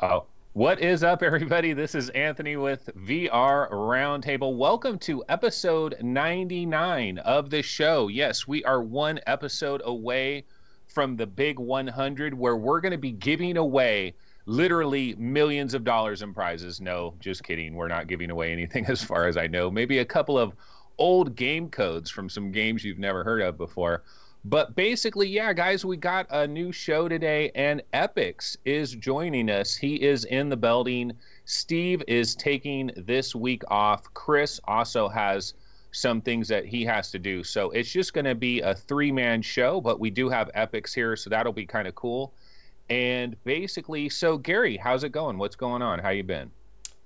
Oh, what is up, everybody? This is Anthony with VR Roundtable. Welcome to episode 99 of the show. Yes, we are one episode away from the big 100, where we're going to be giving away literally millions of dollars in prizes. No, just kidding. We're not giving away anything as far as I know. Maybe a couple of old game codes from some games you've never heard of before. But basically, yeah, guys, we got a new show today, and Epyx is joining us. He is in the building. Steve is taking this week off. Chris also has some things that he has to do. So it's just going to be a three-man show, but we do have Epyx here, so that'll be kind of cool. And basically, so Gary, how's it going? What's going on? How you been?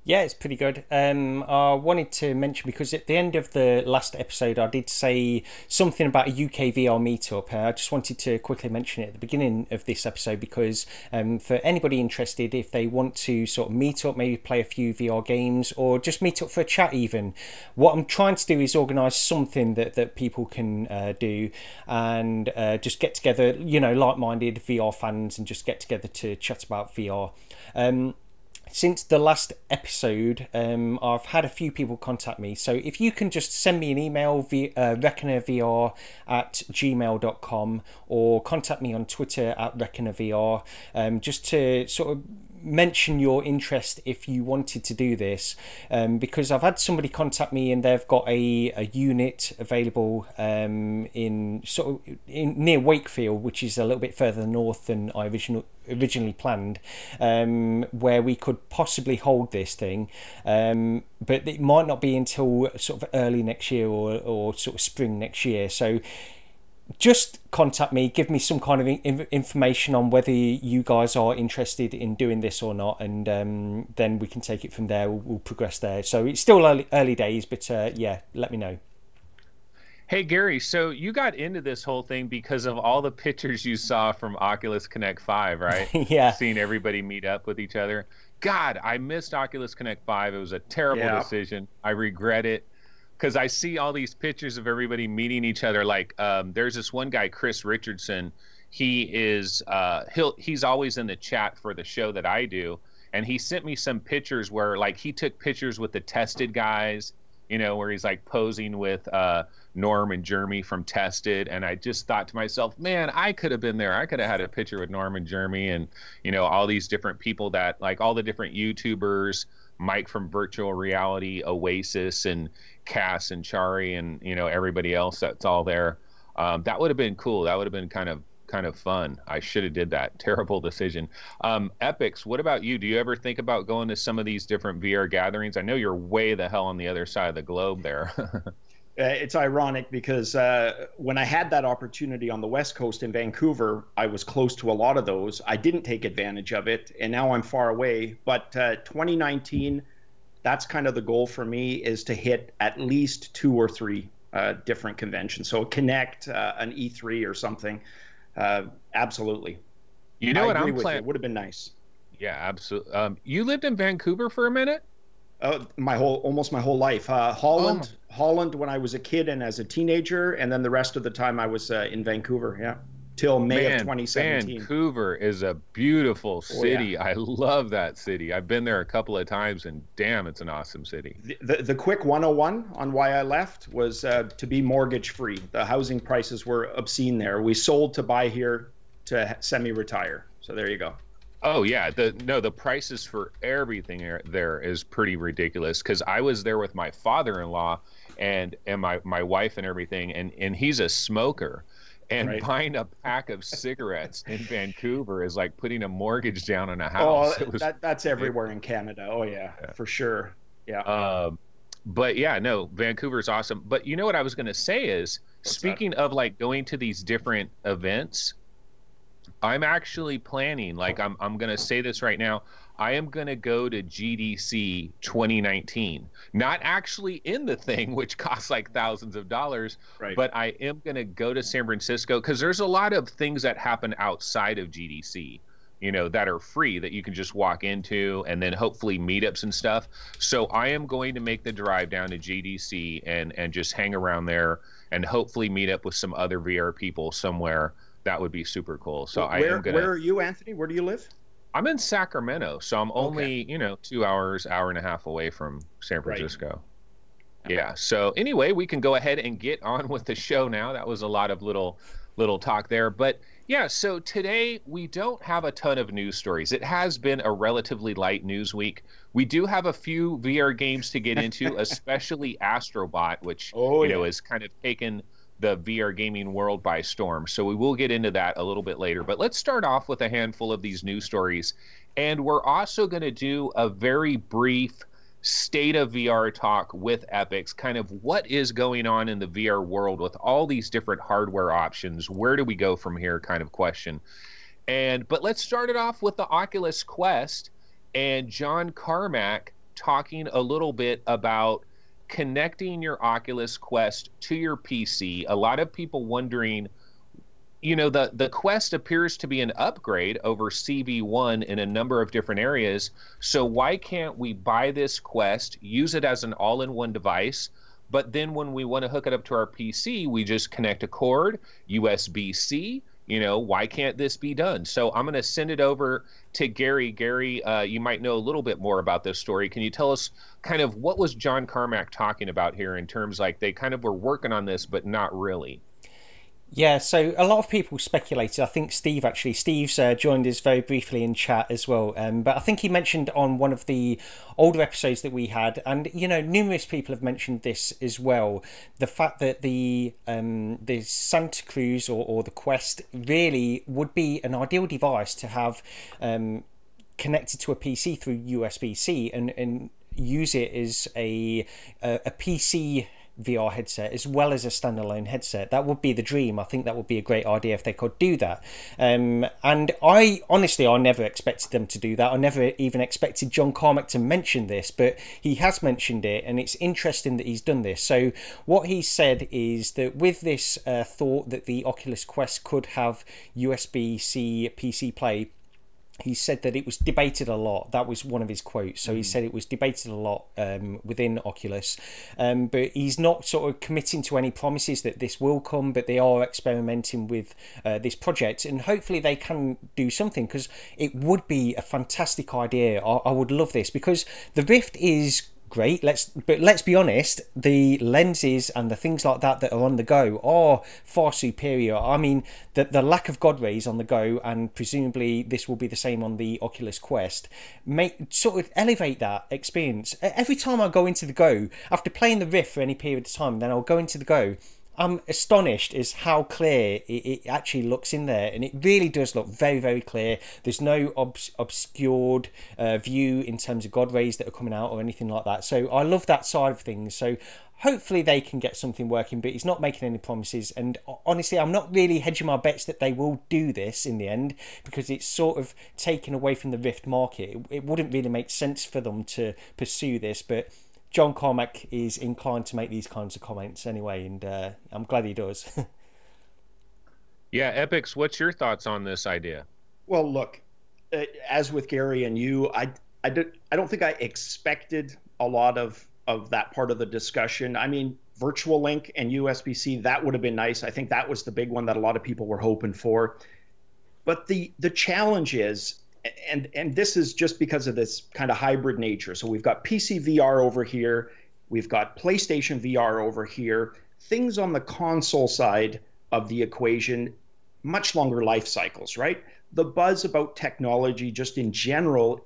Yeah, it's pretty good. I wanted to mention, because at the end of the last episode I did say something about a UK VR meetup. I just wanted to quickly mention it at the beginning of this episode, because for anybody interested, if they want to sort of meet up, maybe play a few VR games, or just meet up for a chat even, what I'm trying to do is organise something that people can do, and just get together, you know, like-minded VR fans, and just get together to chat about VR. Since the last episode, I've had a few people contact me. So if you can just send me an email, reckonervr@gmail.com, or contact me on Twitter @reckonervr, just to sort of mention your interest if you wanted to do this, because I've had somebody contact me and they've got a unit available in near Wakefield, which is a little bit further north than I originally planned, where we could possibly hold this thing, but it might not be until sort of early next year, or sort of spring next year. So just contact me, give me some kind of information on whether you guys are interested in doing this or not, and then we can take it from there. We'll progress there. So it's still early days, but yeah, let me know. Hey, Gary, so you got into this whole thing because of all the pictures you saw from Oculus Connect 5, right? Yeah. Seeing everybody meet up with each other. God, I missed Oculus Connect 5. It was a terrible decision. I regret it, because I see all these pictures of everybody meeting each other. Like, there's this one guy, Chris Richardson. He's always in the chat for the show that I do, and he sent me some pictures where, like, he took pictures with the Tested guys, you know, where he's like posing with Norm and Jeremy from Tested. And I just thought to myself, man, I could have been there. I could have had a picture with Norm and Jeremy, and, you know, all these different people that, like, all the different YouTubers, Mike from Virtual Reality, Oasis, and Cass and Chari, and, you know, everybody else that's all there. That would have been cool. That would have been kind of fun. I should have did that. Terrible decision. Epyx, what about you? Do you ever think about going to some of these different VR gatherings? I know you're way the hell on the other side of the globe there. It's ironic because when I had that opportunity on the West Coast in Vancouver, I was close to a lot of those. I didn't take advantage of it, and now I'm far away. But 2019, that's kind of the goal for me, is to hit at least 2 or 3 different conventions. So Connect, an E3 or something. Absolutely. You know what I'm planning? It would have been nice. Yeah, absolutely. You lived in Vancouver for a minute? Almost my whole life. Holland when I was a kid and as a teenager, and then the rest of the time I was in Vancouver. Yeah, till May of 2017. Vancouver is a beautiful city. Yeah. I love that city. I've been there a couple of times, and damn, it's an awesome city. The quick 101 on why I left was to be mortgage free. The housing prices were obscene there. We sold to buy here to semi-retire. So there you go. Oh yeah, the prices for everything there is pretty ridiculous, because I was there with my father-in-law and my wife and everything, and he's a smoker, and Right. buying a pack of cigarettes in Vancouver is like putting a mortgage down on a house. Oh, that's everywhere in Canada. Oh yeah, for sure. Yeah. But yeah, no, Vancouver's awesome. But you know what I was going to say is, speaking of like going to these different events, I'm actually planning, like, I'm going to say this right now, I am going to go to GDC 2019. Not actually in the thing, which costs like thousands of dollars, Right. but I am going to go to San Francisco, because there's a lot of things that happen outside of GDC, you know, that are free, that you can just walk into, and then hopefully meetups and stuff. So I am going to make the drive down to GDC and just hang around there, and hopefully meet up with some other VR people somewhere. That would be super cool. So where are you, Anthony? Where do you live? I'm in Sacramento, so I'm only, 2 hours, hour and a half away from San Francisco. Right. Yeah. So anyway, we can go ahead and get on with the show now. That was a lot of little talk there. But yeah, so today we don't have a ton of news stories. It has been a relatively light news week. We do have a few VR games to get into, especially Astrobot, which, has kind of taken the VR gaming world by storm. So we will get into that a little bit later. But let's start off with a handful of these news stories. And we're also going to do a very brief state of VR talk with Epyx, kind of what is going on in the VR world with all these different hardware options. Where do we go from here kind of question. But let's start it off with the Oculus Quest and John Carmack talking a little bit about connecting your Oculus Quest to your PC. A lot of people wondering, the Quest appears to be an upgrade over CV1 in a number of different areas. So why can't we buy this Quest, use it as an all-in-one device, but then when we want to hook it up to our PC, we just connect a cord, USB-C? Why can't this be done? So I'm going to send it over to Gary. Gary, you might know a little bit more about this story. Can you tell us kind of what was John Carmack talking about here in terms like they kind of were working on this, but not really? Yeah, so a lot of people speculated. I think Steve's joined us very briefly in chat as well. But I think he mentioned on one of the older episodes that we had, and numerous people have mentioned this as well. The fact that the Santa Cruz or the Quest really would be an ideal device to have connected to a PC through USB-C and use it as a PC VR headset as well as a standalone headset. That would be the dream. I think that would be a great idea if they could do that. And I never expected them to do that. I never even expected John Carmack to mention this, but he has mentioned it, and it's interesting that he's done this. So what he said is that with this thought that the Oculus Quest could have USB-C PC play, he said that it was debated a lot. That was one of his quotes. So he said it was debated a lot within Oculus. But he's not sort of committing to any promises that this will come, but they are experimenting with this project. And hopefully they can do something, because it would be a fantastic idea. I would love this, because the Rift is great, but let's be honest, the lenses and the things like that are on the Go are far superior. I mean, the lack of God rays on the Go, and presumably this will be the same on the Oculus Quest, sort of elevate that experience. Every time I go into the Go, after playing the Rift for any period of time, then I'll go into the Go, I'm astonished as how clear it actually looks in there, and it really does look very, very clear. There's no obscured view in terms of God rays that are coming out or anything like that. So I love that side of things. So hopefully they can get something working, but he's not making any promises. And honestly, I'm not really hedging my bets that they will do this in the end, because it's sort of taken away from the Rift market. It wouldn't really make sense for them to pursue this, but John Carmack is inclined to make these kinds of comments anyway, and I'm glad he does. Yeah, Epyx, what's your thoughts on this idea? Well, look, as with Gary and you, I don't think I expected a lot of that part of the discussion. I mean, Virtual Link and USB-C, that would have been nice. I think that was the big one that a lot of people were hoping for. But the challenge is, and this is just because of this kind of hybrid nature. So we've got PC VR over here, we've got PlayStation VR over here, things on the console side of the equation, much longer life cycles, right? The buzz about technology just in general,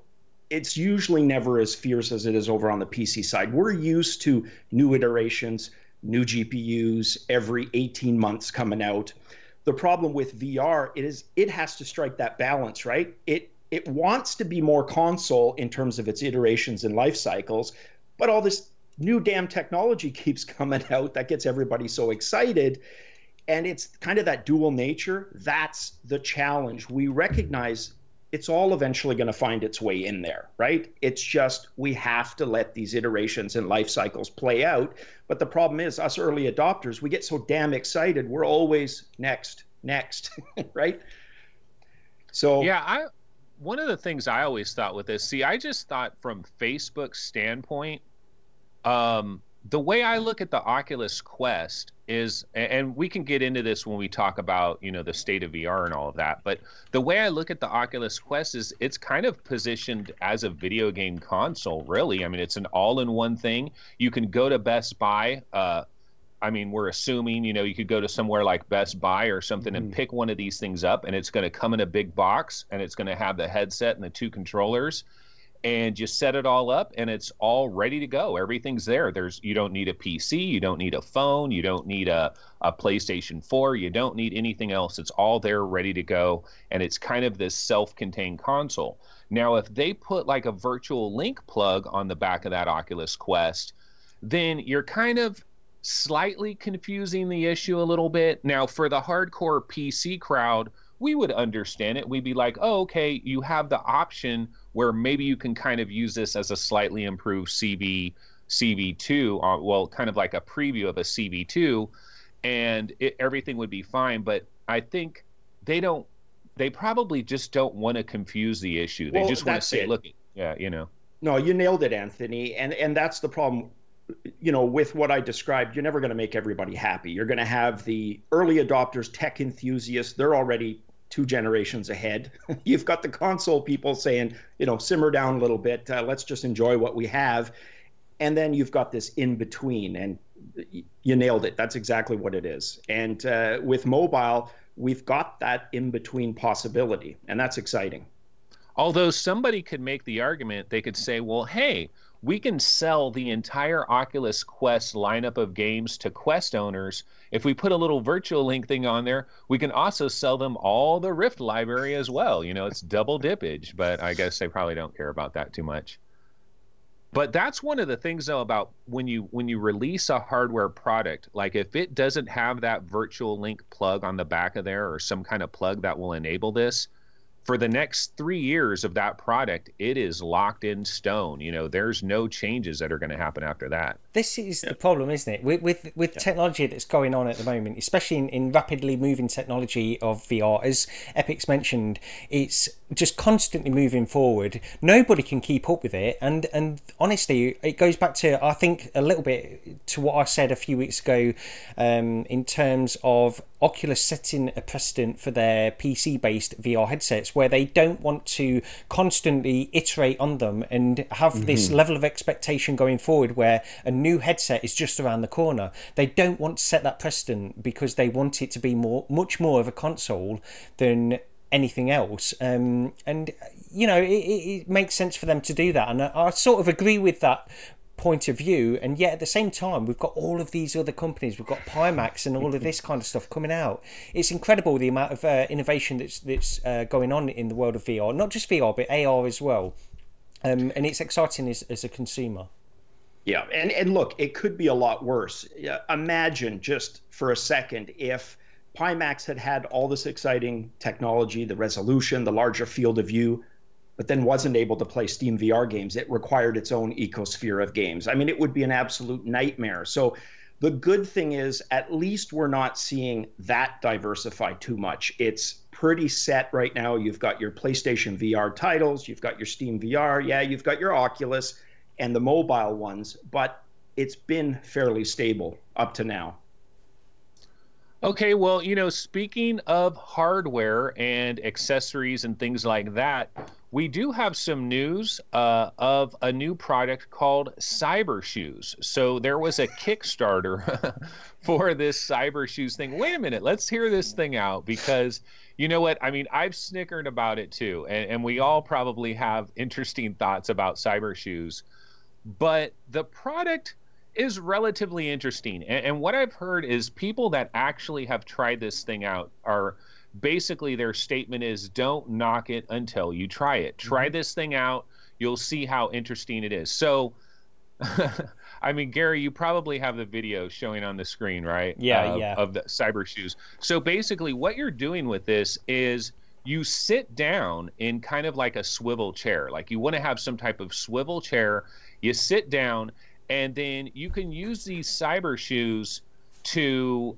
it's usually never as fierce as it is over on the PC side. We're used to new iterations, new GPUs every 18 months coming out. The problem with VR it has to strike that balance, right? It wants to be more console in terms of its iterations and life cycles, but all this new damn technology keeps coming out that gets everybody so excited. And it's kind of that dual nature. That's the challenge. We recognize it's all eventually going to find its way in there, right? It's just we have to let these iterations and life cycles play out. But the problem is, us early adopters, we get so damn excited. We're always next, right? So yeah, one of the things I always thought with this, I just thought from Facebook's standpoint, the way I look at the Oculus Quest is, and we can get into this when we talk about, you know, the state of VR and all of that, but the way I look at the Oculus Quest is it's kind of positioned as a video game console, really. I mean, it's an all-in-one thing. You can go to Best Buy. I mean, we're assuming, you know, you could go to somewhere like Best Buy or something and pick one of these things up, and it's going to come in a big box, and it's going to have the headset and the 2 controllers. And you set it all up and it's all ready to go. Everything's there. You don't need a PC, you don't need a phone, you don't need a PlayStation 4, you don't need anything else. It's all there ready to go. And it's kind of this self-contained console. Now, if they put like a virtual link plug on the back of that Oculus Quest, then you're kind of slightly confusing the issue a little bit. Now, for the hardcore PC crowd, we would understand it. We'd be like, oh, okay, you have the option where maybe you can kind of use this as a slightly improved CV2, well, kind of like a preview of a CV2, and everything would be fine. But I think they probably just don't want to confuse the issue. They just want to say, look, yeah, you know. No, you nailed it, Anthony. And that's the problem. You know, with what I described, you're never going to make everybody happy. You're going to have the early adopters, tech enthusiasts. They're already 2 generations ahead. You've got the console people saying, you know, simmer down a little bit. Let's just enjoy what we have. And then you've got this in between, and you nailed it. That's exactly what it is. And with mobile, we've got that in between possibility, and that's exciting. Although somebody could make the argument, they could say, well, hey, we can sell the entire Oculus Quest lineup of games to Quest owners. If we put a little virtual link thing on there, we can also sell them all the Rift library as well. You know, it's double dippage, but I guess they probably don't care about that too much. But that's one of the things, though, about when you release a hardware product, like if it doesn't have that virtual link plug on the back of there or some kind of plug that will enable this, for the next 3 years of that product, it is locked in stone. You know, there's no changes that are going to happen after that. This is the problem, isn't it? With technology that's going on at the moment, especially in rapidly moving technology of VR, as Epyx mentioned, it's just constantly moving forward. Nobody can keep up with it. And honestly, it goes back to, I think, a little bit to what I said a few weeks ago in terms of Oculus setting a precedent for their PC-based VR headsets, where they don't want to constantly iterate on them and have this level of expectation going forward where a new headset is just around the corner. They don't want to set that precedent because they want it to be much more of a console than anything else. And, you know, it makes sense for them to do that. And I sort of agree with that point of view, and yet at the same time we've got all of these other companies, we've got Pimax and all of this kind of stuff coming out. It's incredible the amount of innovation that's going on in the world of VR, not just VR but AR as well, and it's exciting as a consumer. Yeah, and look, it could be a lot worse. Imagine just for a second if Pimax had all this exciting technology, the resolution, the larger field of view, but then wasn't able to play Steam VR games. It required its own ecosphere of games. I mean, it would be an absolute nightmare. So the good thing is, at least we're not seeing that diversify too much. It's pretty set right now. You've got your PlayStation VR titles, you've got your Steam VR, yeah, you've got your Oculus and the mobile ones, but it's been fairly stable up to now. Okay, well, you know, speaking of hardware and accessories and things like that, we do have some news of a new product called Cybershoes. So there was a Kickstarter for this Cybershoes thing. Wait a minute, let's hear this thing out, because you know what? I mean, I've snickered about it too, and we all probably have interesting thoughts about Cybershoes, but the product is relatively interesting. And what I've heard is people that actually have tried this thing out are basically, their statement is, don't knock it until you try it. Try this thing out. You'll see how interesting it is. So, I mean, Gary, you probably have the video showing on the screen, right? Yeah. Of the Cybershoes. So basically what you're doing with this is you sit down in kind of like a swivel chair. Like you want to have some type of swivel chair. You sit down, and then you can use these Cybershoes to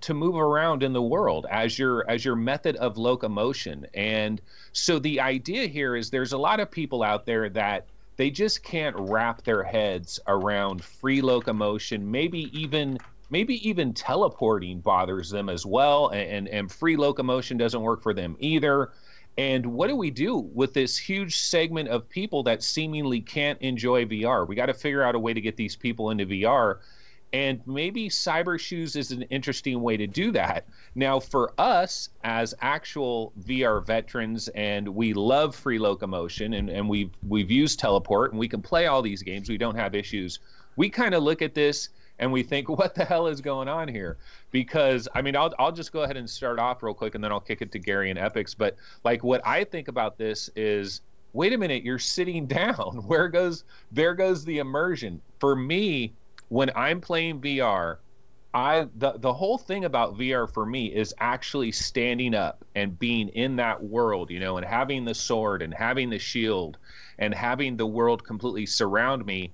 move around in the world as your method of locomotion. And so the idea here is there's a lot of people out there that they just can't wrap their heads around free locomotion, maybe even maybe even teleporting bothers them as well, and free locomotion doesn't work for them either. And what do we do with this huge segment of people that seemingly can't enjoy VR? We got to figure out a way to get these people into VR. And maybe Cybershoes is an interesting way to do that. Now, for us as actual VR veterans, and we love free locomotion, and we've used teleport, and we can play all these games, we don't have issues. We kind of look at this and we think, what the hell is going on here? Because, I mean, I'll just go ahead and start off real quick, and then I'll kick it to Gary and Epyx. But like, what I think about this is, wait a minute, you're sitting down. There goes the immersion. For me, when I'm playing VR, the whole thing about VR for me is actually standing up and being in that world, you know, and having the sword and having the shield and having the world completely surround me.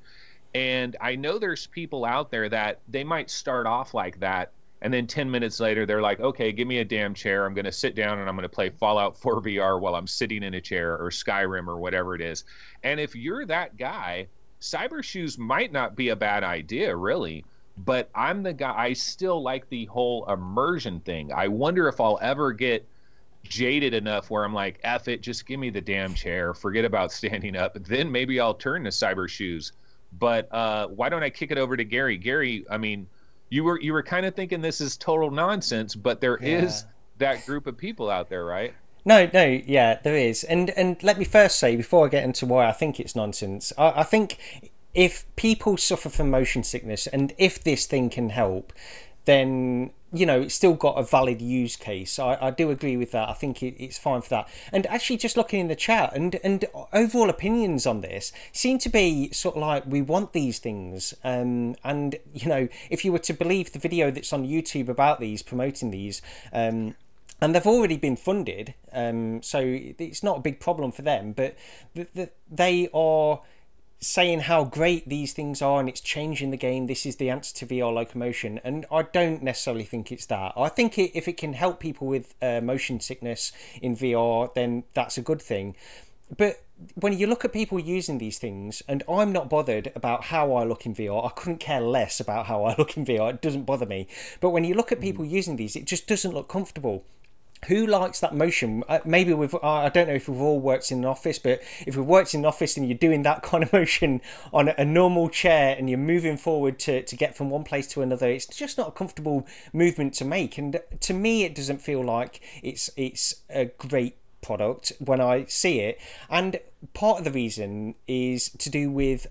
And I know there's people out there that they might start off like that, and then 10 minutes later they're like, okay, give me a damn chair. I'm going to sit down and I'm going to play Fallout 4 VR while I'm sitting in a chair, or Skyrim, or whatever it is. And if you're that guy, Cybershoes might not be a bad idea, really. But I'm the guy, I still like the whole immersion thing. I wonder if I'll ever get jaded enough where I'm like, F it, just give me the damn chair, forget about standing up. Then maybe I'll turn to Cybershoes. But why don't I kick it over to Gary? Gary, I mean, you were kind of thinking this is total nonsense, but there is that group of people out there, right? No, yeah, there is. And let me first say, before I get into why I think it's nonsense, I think if people suffer from motion sickness, and if this thing can help, then, you know, it's still got a valid use case. I do agree with that. I think it's fine for that. And actually, just looking in the chat, and overall opinions on this seem to be sort of like, we want these things. And, you know, if you were to believe the video that's on YouTube about these, promoting these, and they've already been funded, so it's not a big problem for them, but they are saying how great these things are and it's changing the game. This is the answer to VR locomotion, and I don't necessarily think it's that. I think if it can help people with motion sickness in VR, then that's a good thing. But when you look at people using these things, and I'm not bothered about how I look in VR, I couldn't care less about how I look in VR, it doesn't bother me. But when you look at people using these, it just doesn't look comfortable. Who likes that motion? Maybe I don't know if we've all worked in an office, but if we've worked in an office and you're doing that kind of motion on a normal chair and you're moving forward to get from one place to another, it's just not a comfortable movement to make. And to me, it doesn't feel like it's a great product when I see it. And part of the reason is to do with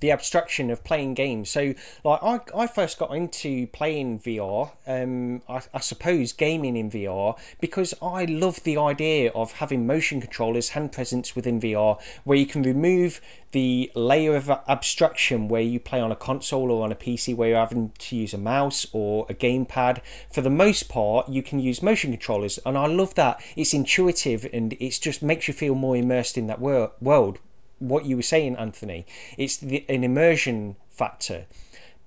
the abstraction of playing games. So like I first got into playing VR, I suppose gaming in VR, because I love the idea of having motion controllers, hand presence within VR, where you can remove the layer of abstraction where you play on a console or on a PC where you're having to use a mouse or a gamepad. For the most part, you can use motion controllers, and I love that. It's intuitive and it just makes you feel more immersed in that world. What you were saying, Anthony, it's an immersion factor.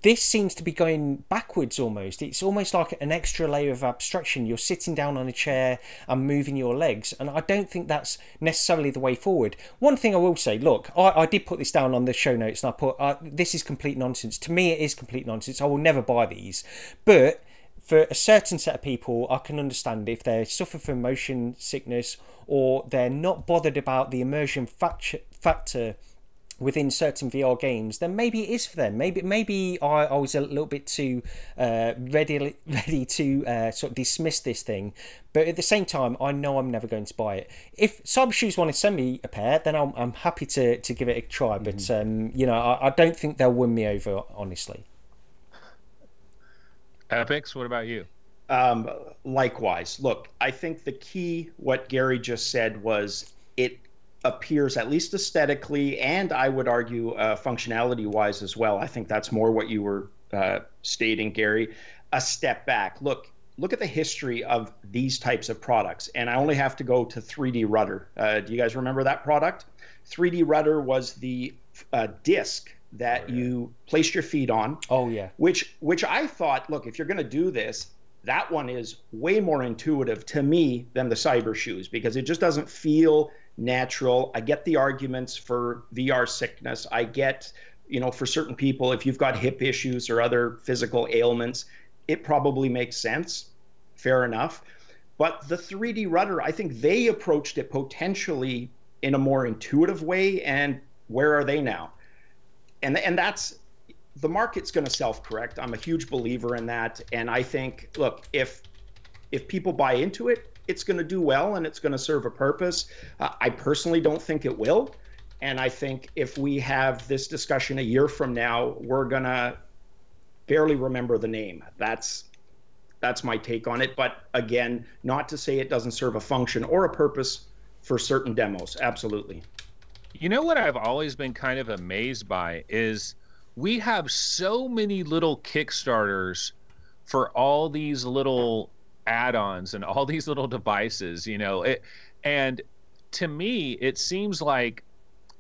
This seems to be going backwards almost. It's almost like an extra layer of abstraction. You're sitting down on a chair and moving your legs, and I don't think that's necessarily the way forward. One thing I will say, look, I did put this down on the show notes, and I put, this is complete nonsense. To me, it is complete nonsense. I will never buy these. But for a certain set of people, I can understand if they suffer from motion sickness, or they're not bothered about the immersion factor within certain VR games, then maybe it is for them. Maybe I was a little bit too ready to sort of dismiss this thing, but at the same time, I know I'm never going to buy it. If Cybershoes want to send me a pair, then I'm happy to give it a try. But you know, I don't think they'll win me over, honestly. Epyx, what about you? Likewise. Look, I think the key, what Gary just said, was it appears, at least aesthetically, and I would argue functionality-wise as well. I think that's more what you were stating, Gary, a step back. Look at the history of these types of products, and I only have to go to 3D Rudder. Do you guys remember that product? 3D Rudder was the disc that you placed your feet on. Oh, yeah. Which I thought, look, if you're going to do this, that one is way more intuitive to me than the Cybershoes, because it just doesn't feel natural. I get the arguments for VR sickness. I get, for certain people, if you've got hip issues or other physical ailments, it probably makes sense. Fair enough. But the 3D rudder, I think they approached it potentially in a more intuitive way. And where are they now? And that's, the market's going to self-correct. I'm a huge believer in that. And I think, look, if people buy into it, it's going to do well and it's going to serve a purpose. I personally don't think it will. And I think if we have this discussion a year from now, we're going to barely remember the name. That's my take on it. But again, not to say it doesn't serve a function or a purpose for certain demos. Absolutely. You know what I've always been kind of amazed by is we have so many little Kickstarters for all these little add-ons and all these little devices, and to me, it seems like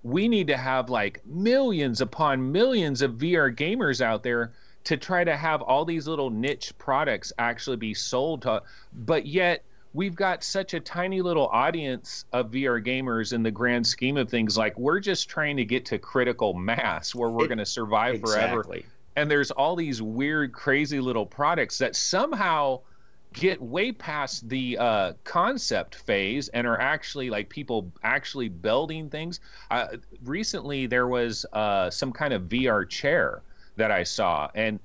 we need to have like millions upon millions of VR gamers out there to try to have all these little niche products actually be sold to, but yet we've got such a tiny little audience of VR gamers in the grand scheme of things. Like, we're just trying to get to critical mass where we're going to survive forever. And there's all these weird, crazy little products that somehow get way past the concept phase and are actually like people actually building things. Recently, there was some kind of VR chair that I saw, and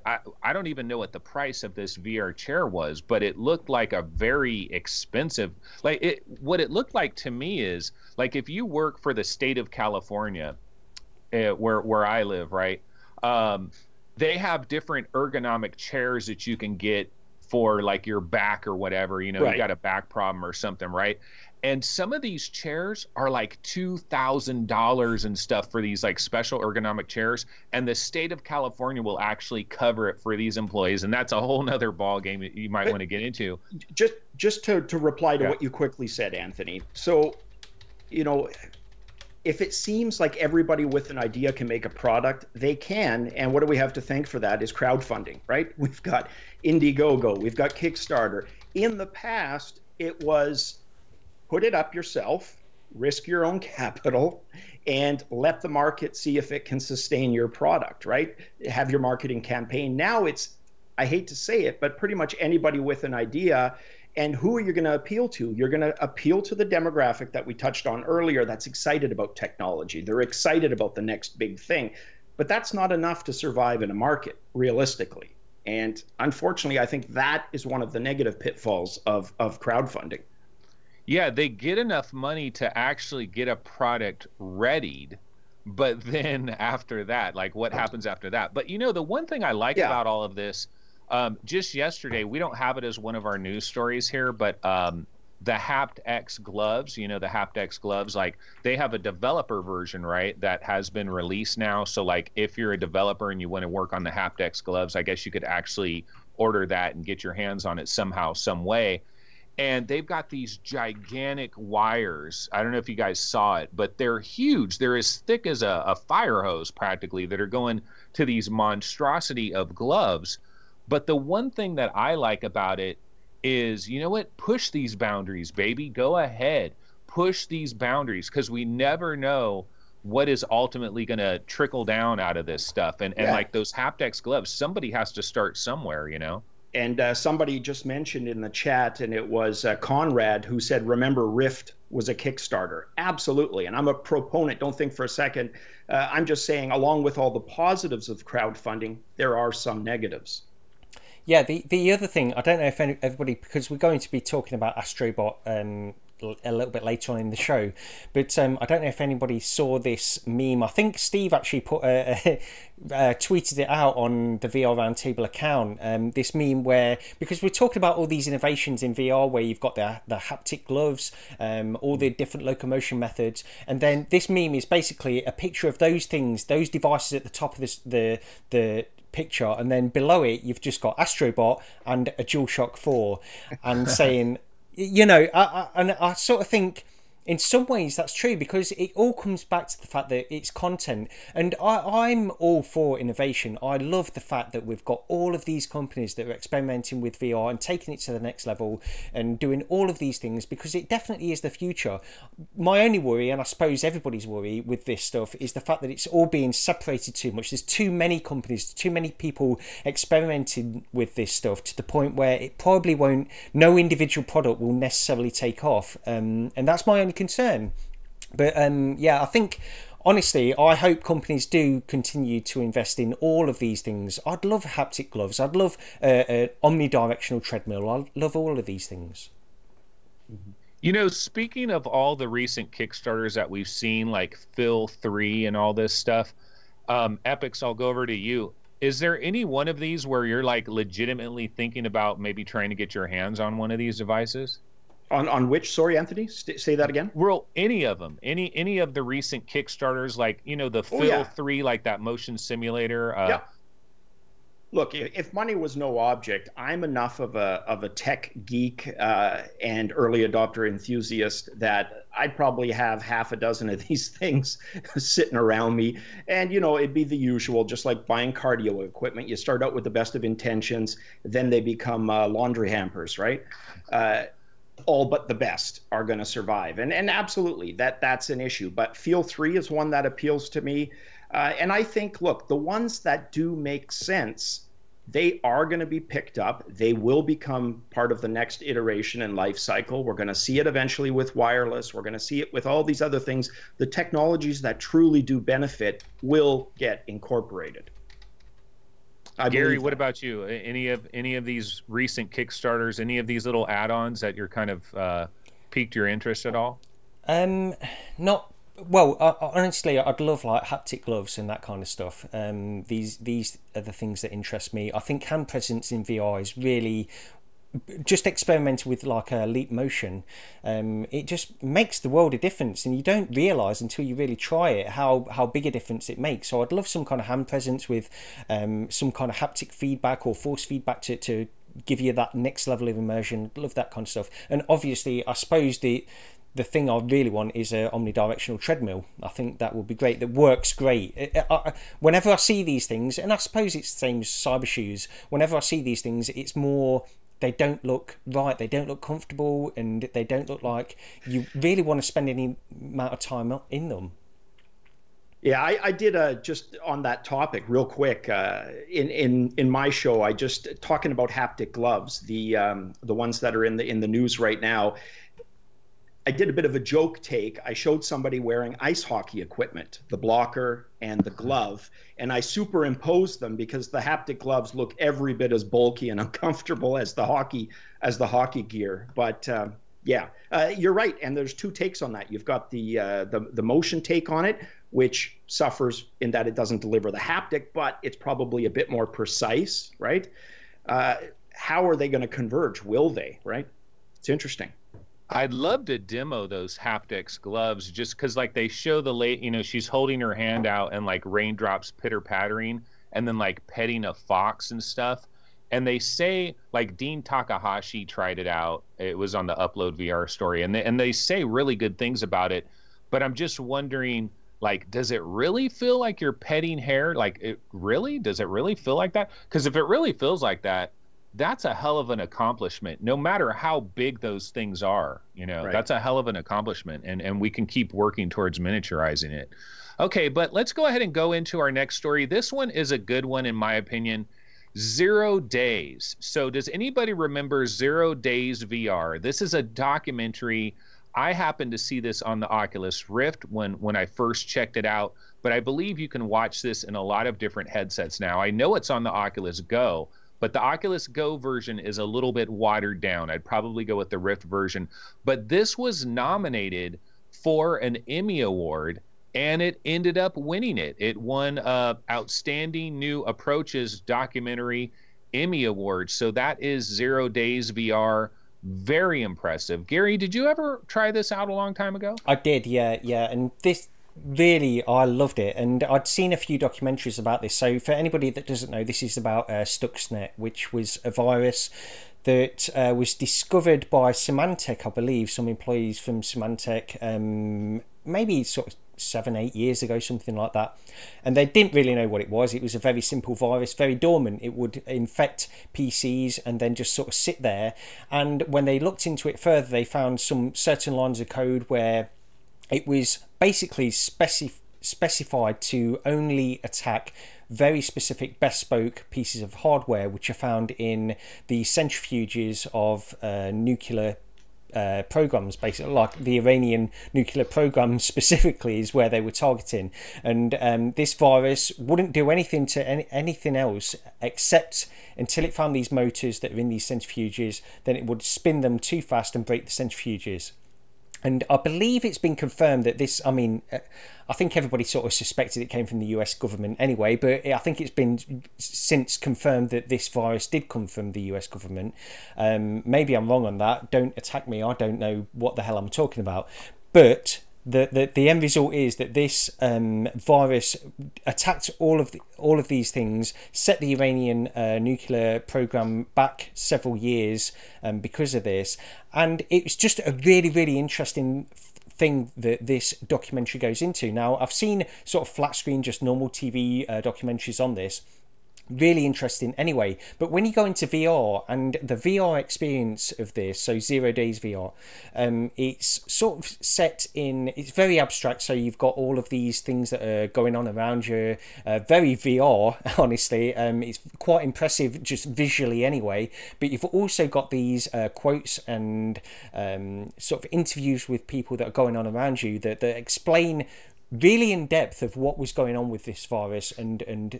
I don't even know what the price of this VR chair was, but it looked like a very expensive, what it looked like to me is like if you work for the state of California, where I live, right? They have different ergonomic chairs that you can get for like your back or whatever, right. You got a back problem or something, right? And some of these chairs are like $2,000 and stuff for these like special ergonomic chairs. And the state of California will actually cover it for these employees. And that's a whole nother ball game that you might want to get into. Just to reply to what you quickly said, Anthony. So, if it seems like everybody with an idea can make a product, they can. And what do we have to thank for that is crowdfunding, right? We've got Indiegogo, we've got Kickstarter. In the past, it was put it up yourself, risk your own capital, and let the market see if it can sustain your product, right? Have your marketing campaign. Now it's, I hate to say it, but pretty much anybody with an idea. And who are you going to appeal to? You're going to appeal to the demographic that we touched on earlier that's excited about technology. They're excited about the next big thing. But that's not enough to survive in a market, realistically. And unfortunately, I think that is one of the negative pitfalls of crowdfunding. Yeah, they get enough money to actually get a product readied, but then after that, like what happens after that? But the one thing I like about all of this, just yesterday, we don't have it as one of our news stories here, but the Haptx gloves, the Haptx gloves, like they have a developer version, right, that has been released now. So like if you're a developer and you want to work on the Haptx gloves, I guess you could actually order that and get your hands on it somehow, some way. And they've got these gigantic wires. I don't know if you guys saw it, but they're huge. They're as thick as a fire hose practically that are going to these monstrosity of gloves. But the one thing that I like about it is, push these boundaries, baby. Go ahead. Push these boundaries, because we never know what is ultimately going to trickle down out of this stuff. And like those Haptx gloves, somebody has to start somewhere, And somebody just mentioned in the chat, and it was Conrad, who said, remember, Rift was a Kickstarter. Absolutely. And I'm a proponent. Don't think for a second. I'm just saying, along with all the positives of crowdfunding, there are some negatives. Yeah, the other thing, I don't know if everybody, because we're going to be talking about Astrobot a little bit later on in the show, but I don't know if anybody saw this meme. I think Steve actually tweeted it out on the VR Roundtable account. This meme where, because we're talking about all these innovations in VR where you've got the haptic gloves, all the different locomotion methods, and then this meme is basically a picture of those things, those devices at the top of the picture, and then below it you've just got Astrobot and a DualShock 4, and saying, I sort of think in some ways that's true, because it all comes back to the fact that it's content. And I'm all for innovation. I love the fact that we've got all of these companies that are experimenting with VR and taking it to the next level and doing all of these things, because it definitely is the future. My only worry, and I suppose everybody's worry with this stuff, is the fact that it's all being separated too much. There's too many companies, too many people experimenting with this stuff, to the point where it probably won't, no individual product will necessarily take off. And that's my only concern. But yeah, I think, honestly, I hope companies do continue to invest in all of these things. I'd love haptic gloves. I'd love an omnidirectional treadmill. I love all of these things. You know, speaking of all the recent Kickstarters that we've seen, like Phil 3 and all this stuff, Epyx, I'll go over to you. Is there any one of these where you're like legitimately thinking about maybe trying to get your hands on one of these devices? On which? Sorry, Anthony. Say that again. Well, any of them, any of the recent Kickstarters, like, you know, the Phil 3, like that motion simulator. Yeah. Look, if money was no object, I'm enough of a tech geek and early adopter enthusiast that I'd probably have half a dozen of these things sitting around me. And, you know, it'd be the usual, just like buying cardio equipment. You start out with the best of intentions, then they become laundry hampers, right? All but the best are going to survive. And absolutely, that's an issue. But Feel 3 is one that appeals to me. And I think, look, the ones that do make sense, they are going to be picked up. They will become part of the next iteration and life cycle. We're going to see it eventually with wireless. We're going to see it with all these other things. The technologies that truly do benefit will get incorporated. Gary, what about you? Any of these recent Kickstarters, any of these little add-ons that you're kind of piqued your interest at all? Not well. Honestly, I'd love like haptic gloves and that kind of stuff. These are the things that interest me. I think hand presence in VR is really, just experimenting with like a Leap Motion, it just makes the world a difference, and you don't realise until you really try it how big a difference it makes. So I'd love some kind of hand presence with some kind of haptic feedback or force feedback to give you that next level of immersion. Love that kind of stuff. And obviously, I suppose the thing I really want is a omnidirectional treadmill. I think that would be great. That works great. Whenever I see these things, and I suppose it's the same as Cybershoes, whenever I see these things, it's more, they don't look right, they don't look comfortable, and they don't look like you really want to spend any amount of time in them. Yeah, I did just on that topic real quick. In my show, I just talking about haptic gloves, the ones that are in the news right now. I did a bit of a joke take. I showed somebody wearing ice hockey equipment, the blocker and the glove, and I superimposed them because the haptic gloves look every bit as bulky and uncomfortable as the hockey gear. But yeah, you're right. And there's two takes on that. You've got the motion take on it, which suffers in that it doesn't deliver the haptic, but it's probably a bit more precise, right? How are they going to converge? Will they, right? It's interesting. I'd love to demo those haptics gloves, just because like they show she's holding her hand out and like raindrops pitter pattering and then like petting a fox and stuff. And they say, like, Dean Takahashi tried it out. It was on the Upload VR story, and they say really good things about it. But I'm just wondering, like, does it really feel like you're petting hair? Like, does it really feel like that? Because if it really feels like that, that's a hell of an accomplishment, no matter how big those things are. You know, right. That's a hell of an accomplishment, and we can keep working towards miniaturizing it. Okay, but let's go ahead and go into our next story. This one is a good one, in my opinion. 0 Days. So does anybody remember 0 Days VR? This is a documentary. I happened to see this on the Oculus Rift when I first checked it out, but I believe you can watch this in a lot of different headsets now. I know it's on the Oculus Go, but the Oculus Go version is a little bit watered down. I'd probably go with the Rift version. But this was nominated for an Emmy Award, and it ended up winning it. It won Outstanding New Approaches Documentary Emmy Award. So that is 0 Days VR. Very impressive. Gary, did you ever try this out a long time ago? I did, yeah. And this, really, I loved it, and I'd seen a few documentaries about this. So for anybody that doesn't know, this is about Stuxnet, which was a virus that was discovered by Symantec, I believe, some employees from Symantec, maybe sort of 7-8 years ago, something like that, and they didn't really know what it was. It was a very simple virus, very dormant. It would infect PCs and then just sort of sit there, and when they looked into it further, they found some certain lines of code where it was basically specified to only attack very specific bespoke pieces of hardware which are found in the centrifuges of nuclear programs, basically, like the Iranian nuclear program specifically is where they were targeting. And this virus wouldn't do anything to anything else except until it found these motors that are in these centrifuges, then it would spin them too fast and break the centrifuges. And I believe it's been confirmed that this, I mean, I think everybody sort of suspected it came from the US government anyway, but I think it's been since confirmed that this virus did come from the US government. Maybe I'm wrong on that. Don't attack me. I don't know what the hell I'm talking about. But the end result is that this virus attacked all of these things, set the Iranian nuclear program back several years because of this, and it's just a really interesting thing that this documentary goes into. Now, I've seen sort of flat screen, just normal TV documentaries on this. Really interesting anyway, but when you go into VR and the VR experience of this, so 0 Days VR, it's sort of set in, it's very abstract, so you've got all of these things that are going on around you, very VR, honestly. It's quite impressive just visually anyway, but you've also got these quotes and sort of interviews with people that are going on around you that explain really in depth of what was going on with this virus and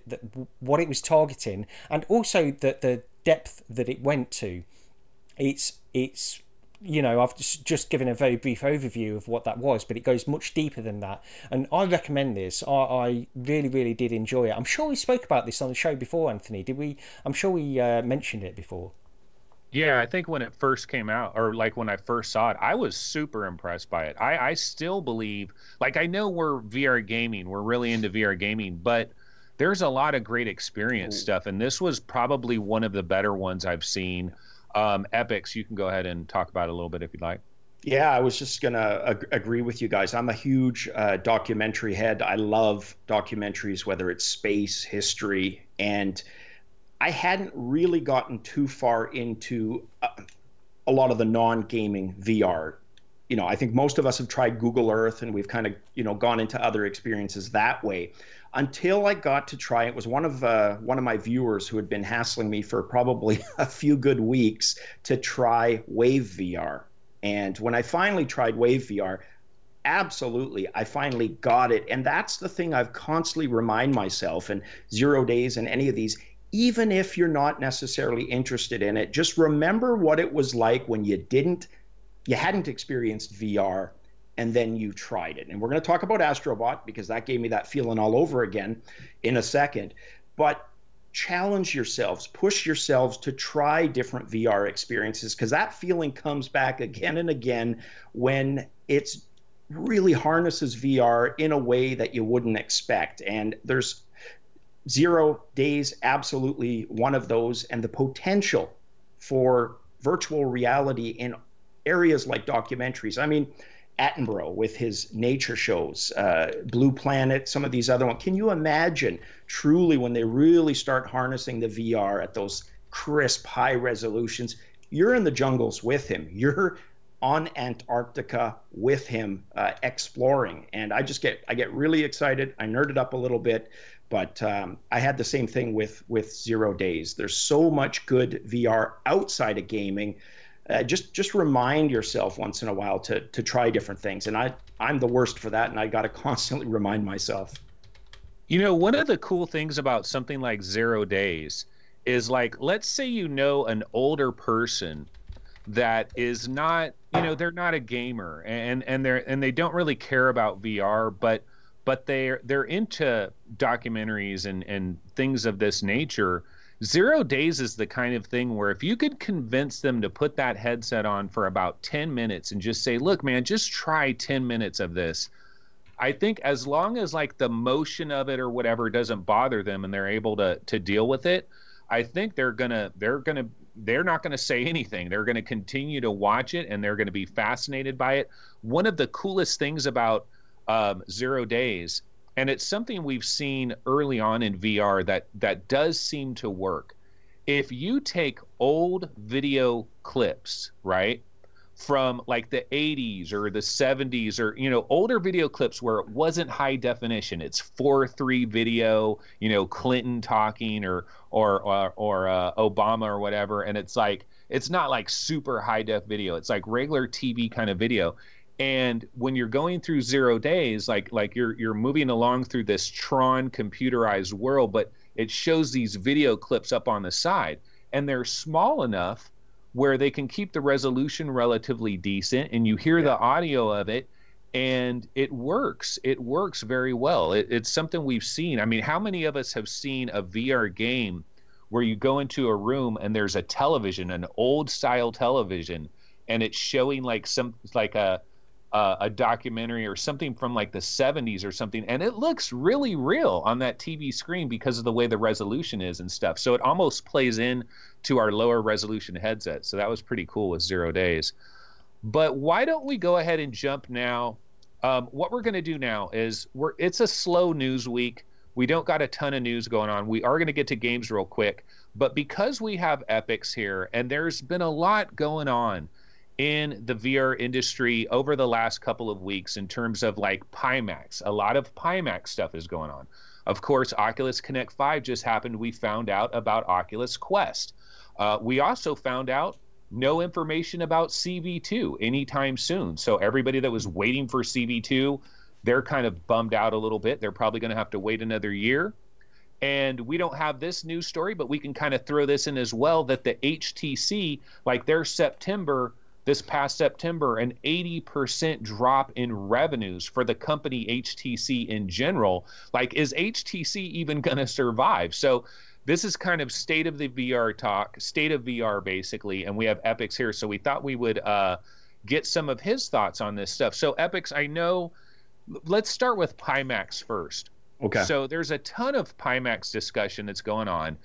what it was targeting, and also the depth that it went to. It's you know, I've just given a very brief overview of what that was, but it goes much deeper than that, and I recommend this. I really did enjoy it. I'm sure we spoke about this on the show before, Anthony. Did we? I'm sure we mentioned it before. Yeah, I think when it first came out, or like when I first saw it, I was super impressed by it. I still believe, like, I know we're VR gaming, we're really into VR gaming, but there's a lot of great experience stuff, and this was probably one of the better ones I've seen. Epyx, you can go ahead and talk about it a little bit if you'd like. Yeah, I was just going to agree with you guys. I'm a huge documentary head. I love documentaries, whether it's space, history, and I hadn't really gotten too far into a lot of the non-gaming VR. You know, I think most of us have tried Google Earth, and we've kind of, you know, gone into other experiences that way. Until I got to try, it was one of my viewers who had been hassling me for probably a few good weeks to try Wave VR. And when I finally tried Wave VR, absolutely, I finally got it. And that's the thing I've constantly remind myself, and 0 Days and any of these, even if you're not necessarily interested in it, just remember what it was like when you hadn't experienced VR and then you tried it. And we're going to talk about Astrobot because that gave me that feeling all over again in a second. But challenge yourselves, push yourselves to try different VR experiences, because that feeling comes back again and again when it's really harnesses VR in a way that you wouldn't expect. And there's 0 Days, absolutely one of those, and the potential for virtual reality in areas like documentaries. I mean, Attenborough with his nature shows, Blue Planet, some of these other ones. Can you imagine truly when they really start harnessing the VR at those crisp, high resolutions? You're in the jungles with him. You're on Antarctica with him, exploring. And I get really excited. I nerded up a little bit. But I had the same thing with 0 Days. There's so much good VR outside of gaming. Just remind yourself once in a while to try different things. And I'm the worst for that, and I got to constantly remind myself. You know, one of the cool things about something like 0 Days is, like, let's say you know an older person that is not, you know, they're not a gamer, and they don't really care about VR, but they're into documentaries and things of this nature. 0 Days is the kind of thing where if you could convince them to put that headset on for about 10 minutes and just say, look, man, just try 10 minutes of this. I think as long as, like, the motion of it or whatever doesn't bother them and they're able to deal with it, I think they're gonna they're not going to say anything. They're going to continue to watch it, and they're going to be fascinated by it. One of the coolest things about 0 days, and it's something we've seen early on in VR that does seem to work. If you take old video clips, right, from like the 80s or the 70s, or, you know, older video clips where it wasn't high definition, it's 4:3 video, you know, Clinton talking or Obama or whatever, and it's like, it's not like super high def video, it's like regular TV kind of video. And when you're going through 0 days, like you're moving along through this Tron computerized world, but it shows these video clips up on the side, and they're small enough where they can keep the resolution relatively decent, and you hear the audio of it, and it works. It works very well. It's something we've seen. I mean, how many of us have seen a VR game where you go into a room and there's a television, an old style television, and it's showing like a documentary or something from like the 70s or something, and it looks really real on that TV screen because of the way the resolution is and stuff. So it almost plays in to our lower resolution headset. So that was pretty cool with 0 days. But why don't we go ahead and jump now? What we're going to do now is it's a slow news week. We don't got a ton of news going on. We are going to get to games real quick, but because we have Epyx here, and there's been a lot going on in the VR industry over the last couple of weeks in terms of like Pimax. A lot of Pimax stuff is going on. Of course, Oculus Connect 5 just happened. We found out about Oculus Quest. We also found out no information about CV2 anytime soon. So everybody that was waiting for CV2, they're kind of bummed out a little bit. They're probably going to have to wait another year. And we don't have this news story, but we can kind of throw this in as well, that the HTC, like their this past September, an 80% drop in revenues for the company HTC in general. Like, is HTC even going to survive? So this is kind of state of the VR talk, state of VR basically, and we have Epyx here. So we thought we would get some of his thoughts on this stuff. So Epyx, I know, let's start with Pimax first. Okay. So there's a ton of Pimax discussion that's going on.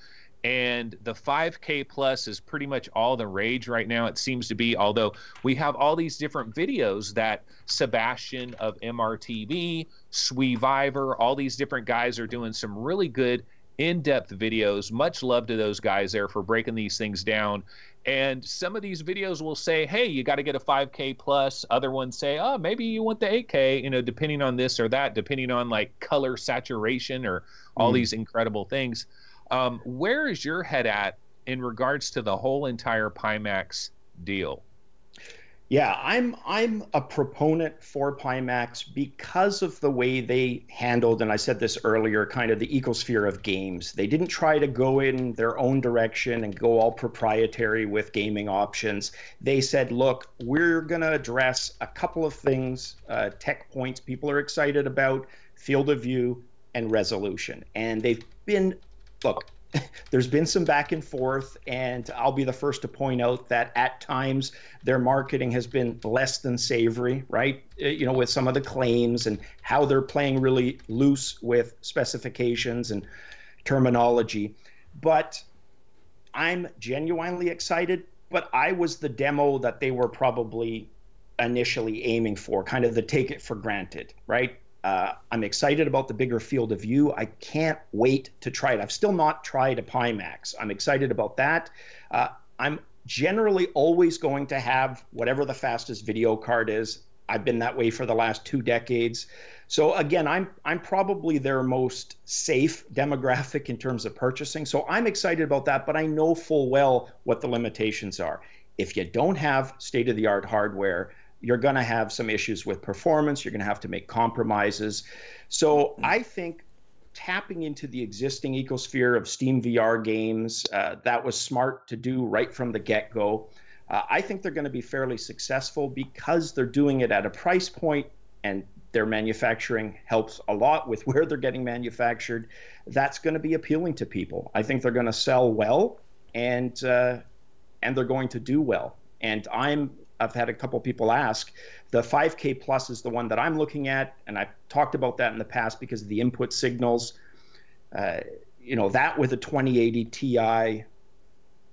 And the 5K plus is pretty much all the rage right now, it seems to be, although we have all these different videos that Sebastian of MRTV, Sweeviver, all these different guys are doing some really good in-depth videos. Much love to those guys there for breaking these things down. And some of these videos will say, hey, you got to get a 5K plus. Other ones say, oh, maybe you want the 8K, you know, depending on this or that, depending on like color saturation or all these incredible things. Where is your head at in regards to the whole entire Pimax deal? Yeah, I'm a proponent for Pimax because of the way they handled, and I said this earlier, kind of the ecosphere of games. They didn't try to go in their own direction and go all proprietary with gaming options. They said, look, we're going to address a couple of things, tech points people are excited about, field of view, and resolution. And they've been, look, there's been some back and forth, and I'll be the first to point out that at times their marketing has been less than savory, right? You know, with some of the claims and how they're playing really loose with specifications and terminology. But I'm genuinely excited, but I was the demo that they were probably initially aiming for, kind of the take it for granted, right? I'm excited about the bigger field of view. I can't wait to try it. I've still not tried a Pimax. I'm excited about that. I'm generally always going to have whatever the fastest video card is. I've been that way for the last 2 decades. So again, I'm probably their most safe demographic in terms of purchasing. So I'm excited about that, but I know full well what the limitations are. If you don't have state-of-the-art hardware, you're going to have some issues with performance. You're going to have to make compromises. So I think tapping into the existing ecosphere of Steam VR games, that was smart to do right from the get-go. I think they're going to be fairly successful because they're doing it at a price point, and their manufacturing helps a lot with where they're getting manufactured. That's going to be appealing to people. I think they're going to sell well, and they're going to do well. And I've had a couple people ask, the 5K plus is the one that I'm looking at, and I've talked about that in the past because of the input signals. You know, that with a 2080 Ti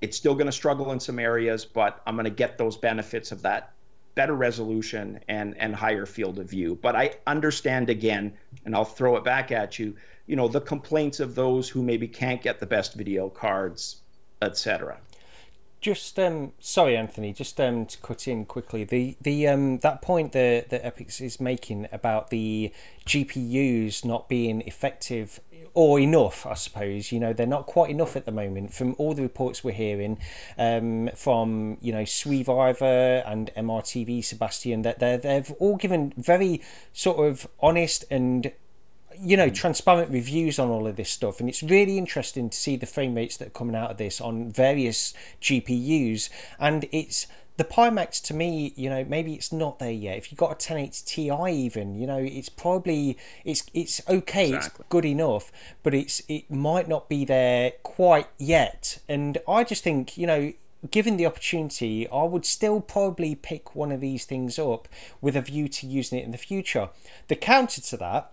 It's still going to struggle in some areas, but I'm going to get those benefits of that better resolution and higher field of view. But I understand, again, and I'll throw it back at you, the complaints of those who maybe can't get the best video cards, etc. Just sorry, Anthony, just to cut in quickly, the that point that Epyx is making about the GPUs not being effective or enough, I suppose, they're not quite enough at the moment from all the reports we're hearing from Sweeviver and MRTV Sebastian, that they've all given very sort of honest and transparent reviews on all of this stuff, and it's really interesting to see the frame rates that are coming out of this on various GPUs. And it's the Pimax, to me, maybe it's not there yet. If you've got a 1080 Ti even, it's probably it's okay, exactly. It's good enough, but it might not be there quite yet. And I just think, given the opportunity, I would still probably pick one of these things up with a view to using it in the future. The counter to that,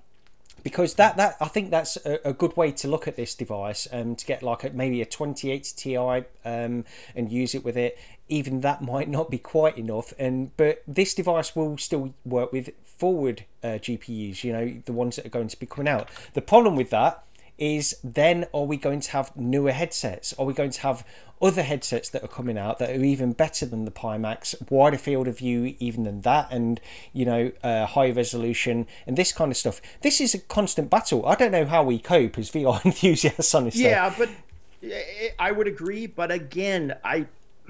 because that I think that's a good way to look at this device, to get like maybe a 2080 Ti and use it with it. Even that might not be quite enough, but this device will still work with forward GPUs, the ones that are going to be coming out. The problem with that is, then are we going to have newer headsets? Are we going to have other headsets that are coming out that are even better than the Pimax, wider field of view even than that, and higher resolution and this kind of stuff? This is a constant battle. I don't know how we cope as VR enthusiasts, honestly. Yeah, but I would agree. But again,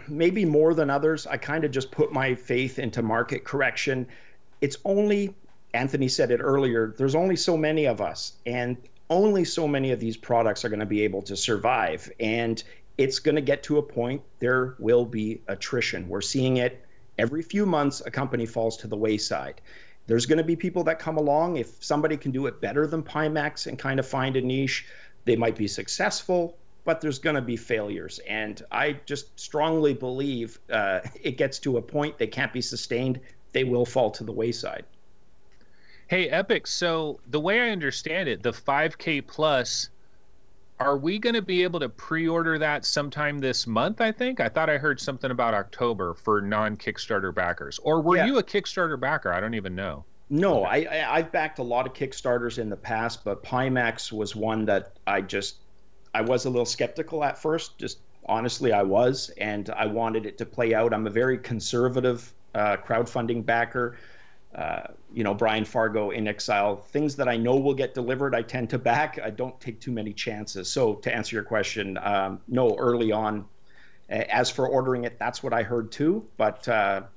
maybe more than others, I kind of just put my faith into market correction. It's only, Anthony said it earlier, there's only so many of us, and only so many of these products are going to be able to survive. And it's going to get to a point there will be attrition. We're seeing it every few months. A company falls to the wayside. There's going to be people that come along. If somebody can do it better than Pimax and kind of find a niche, they might be successful, but there's going to be failures. And I just strongly believe it gets to a point they can't be sustained. They will fall to the wayside. Hey, Epyx, so the way I understand it, the 5K Plus, are we going to be able to pre-order that sometime this month, I think? I thought I heard something about October for non-Kickstarter backers. Or were you a Kickstarter backer? I don't even know. No, I've backed a lot of Kickstarters in the past, but Pimax was one that I was a little skeptical at first. Just honestly, I was, and I wanted it to play out. I'm a very conservative crowdfunding backer. Brian Fargo, In Exile, things that I know will get delivered, I tend to back. I don't take too many chances. So to answer your question, no, early on. As for ordering it, that's what I heard too, but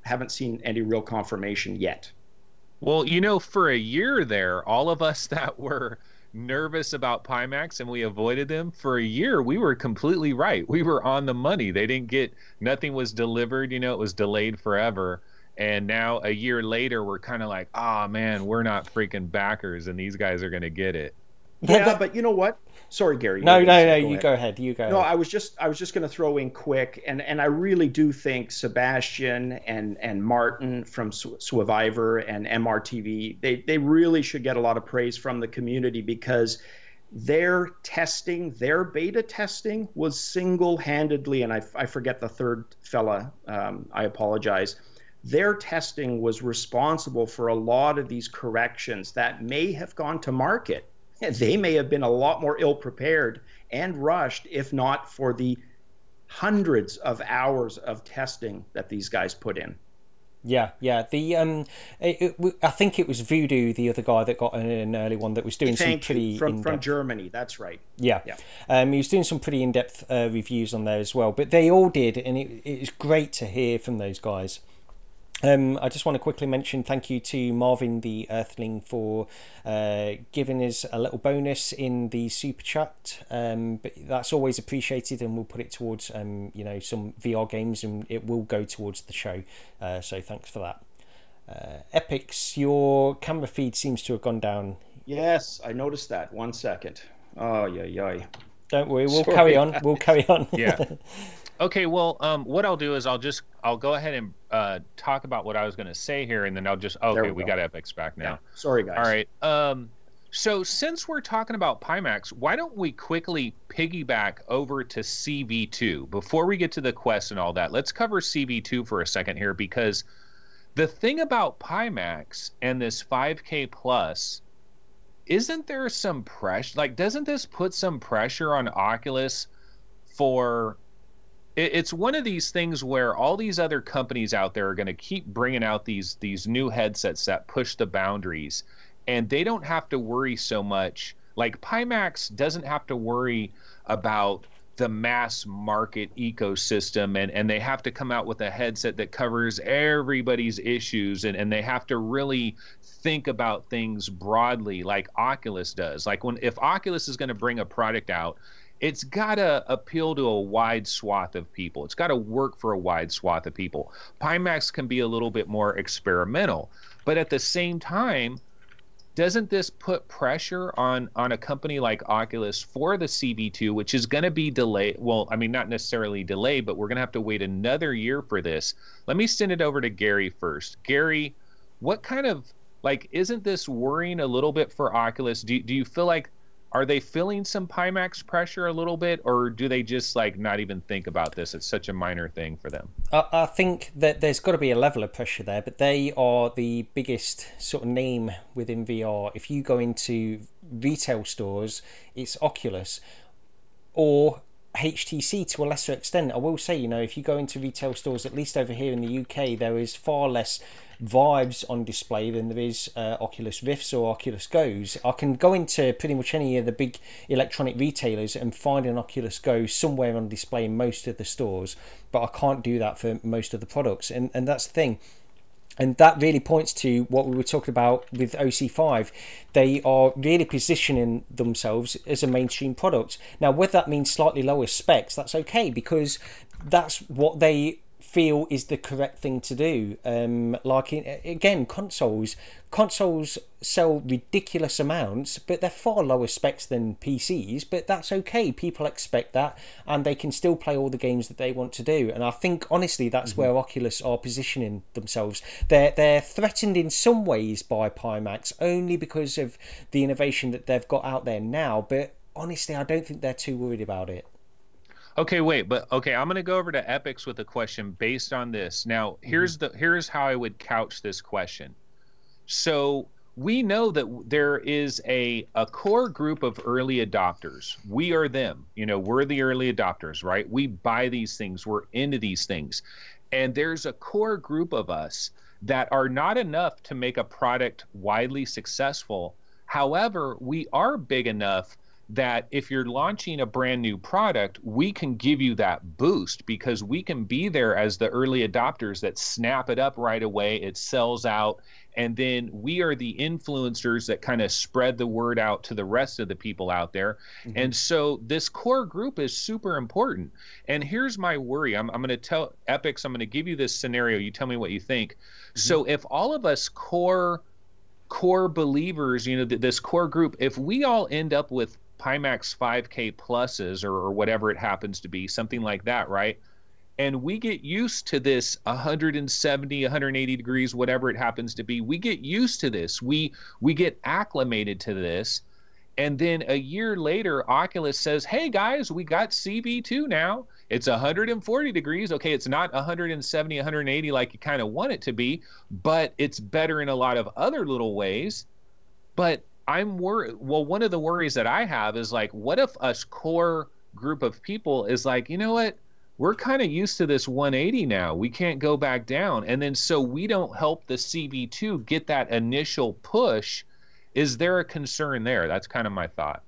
haven't seen any real confirmation yet. Well, for a year there, all of us that were nervous about Pimax and we avoided them for a year, we were completely right. We were on the money. Nothing was delivered, it was delayed forever. And now a year later, we're kind of like, oh man, we're not freaking backers, and these guys are going to get it. Yeah, but you know what? Sorry, Gary. No, you go ahead. You go ahead. No, I was just going to throw in quick, and I really do think Sebastian and Martin from Sweeviver and MRTV, they really should get a lot of praise from the community, because their beta testing was single-handedly, and I forget the third fella, I apologize. Their testing was responsible for a lot of these corrections that may have gone to market. They may have been a lot more ill-prepared and rushed, if not for the hundreds of hours of testing that these guys put in. Yeah. I think it was Voodoo, the other guy that got an early one, that was doing some pretty from Germany. That's right. Yeah. He was doing some pretty in-depth reviews on there as well. But they all did, and it was great to hear from those guys. I just want to quickly mention thank you to Marvin the Earthling for giving us a little bonus in the super chat. But that's always appreciated, and we'll put it towards some VR games, and it will go towards the show. So thanks for that. Epyx, your camera feed seems to have gone down. Yes, I noticed that. 1 second. Oh, yeah. Don't worry, we'll carry on. We'll carry on. Yeah. Okay, well, what I'll do is I'll go ahead and talk about what I was going to say here, and then we got Epyx back now. Yeah. Sorry, guys. All right. So since we're talking about Pimax, why don't we quickly piggyback over to CV2 before we get to the Quest and all that? Let's cover CV2 for a second here, because the thing about Pimax and this 5K plus, isn't there some pressure? Like, doesn't this put some pressure on Oculus for... It's one of these things where all these other companies out there are going to keep bringing out these new headsets that push the boundaries, and they don't have to worry so much. Like, Pimax doesn't have to worry about the mass market ecosystem, and they have to come out with a headset that covers everybody's issues, and they have to really think about things broadly like Oculus does. Like, if Oculus is going to bring a product out, it's got to appeal to a wide swath of people. It's got to work for a wide swath of people. Pimax can be a little bit more experimental, but at the same time, doesn't this put pressure on a company like Oculus for the CV2, which is going to be delayed? Well, I mean, not necessarily delayed, but we're going to have to wait another year for this. Let me send it over to Gary first. Gary, what kind of, like, isn't this worrying a little bit for Oculus? Do you feel like, are they feeling some Pimax pressure a little bit, or do they just like not even think about this? It's such a minor thing for them. I think that there's got to be a level of pressure there, but they are the biggest sort of name within VR. If you go into retail stores, it's Oculus or HTC to a lesser extent. I will say, you know, if you go into retail stores, at least over here in the UK, there is far less Vives on display than there is Oculus Rifts or Oculus Go's. I can go into pretty much any of the big electronic retailers and find an Oculus Go somewhere on display in most of the stores, but I can't do that for most of the products, and that's the thing. And that really points to what we were talking about with OC5. They are really positioning themselves as a mainstream product. Now, whether that means slightly lower specs, that's okay, because that's what they feel is the correct thing to do. Again, consoles sell ridiculous amounts, but they're far lower specs than PCs, but that's okay. People expect that, and they can still play all the games that they want to do. And I think, honestly, that's where Oculus are positioning themselves. They're threatened in some ways by Pimax, only because of the innovation that they've got out there now, but honestly, I don't think they're too worried about it. Okay, wait, but okay, I'm going to go over to Epyx with a question based on this. Now, here's how I would couch this question. So we know that there is a core group of early adopters. We are them. You know, we're the early adopters, right? We buy these things. We're into these things. And there's a core group of us that are not enough to make a product widely successful. However, we are big enough that if you're launching a brand new product, we can give you that boost, because we can be there as the early adopters that snap it up right away. It sells out. And then we are the influencers that kind of spread the word out to the rest of the people out there. And so this core group is super important. And here's my worry. I'm going to tell Epyx, I'm going to give you this scenario. You tell me what you think. So if all of us core believers, you know, this core group, if we all end up with Pimax 5K pluses or whatever it happens to be, something like that, right? And we get used to this 170, 180 degrees, whatever it happens to be. We get used to this. We get acclimated to this. And then a year later, Oculus says, hey guys, we got CV2 now. It's 140 degrees. Okay, it's not 170, 180 like you kind of want it to be, but it's better in a lot of other little ways. But I'm worried. Well, one of the worries that I have is like, what if us core group of people is like, you know what? We're kind of used to this 180 now. We can't go back down. And then so we don't help the CV2 get that initial push. Is there a concern there? That's kind of my thought.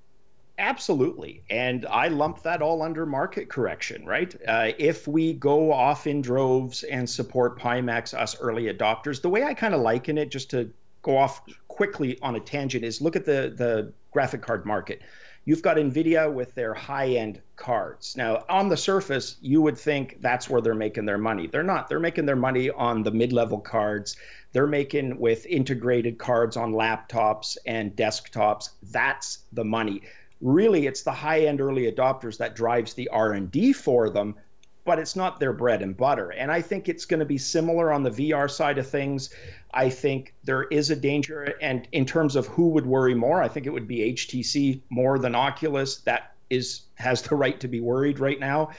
Absolutely. And I lump that all under market correction, right? If we go off in droves and support Pimax, us early adopters, the way I kind of liken it, just to go off quickly on a tangent, is look at the graphic card market. You've got NVIDIA with their high-end cards. Now, on the surface, you would think that's where they're making their money. They're not. They're making their money on the mid-level cards. They're making with integrated cards on laptops and desktops. That's the money. Really, it's the high-end early adopters that drives the R&D for them. but it's not their bread and butter. And I think it's going to be similar on the VR side of things. I think there is a danger. And in terms of who would worry more, I think it would be HTC more than Oculus. That has the right to be worried right now.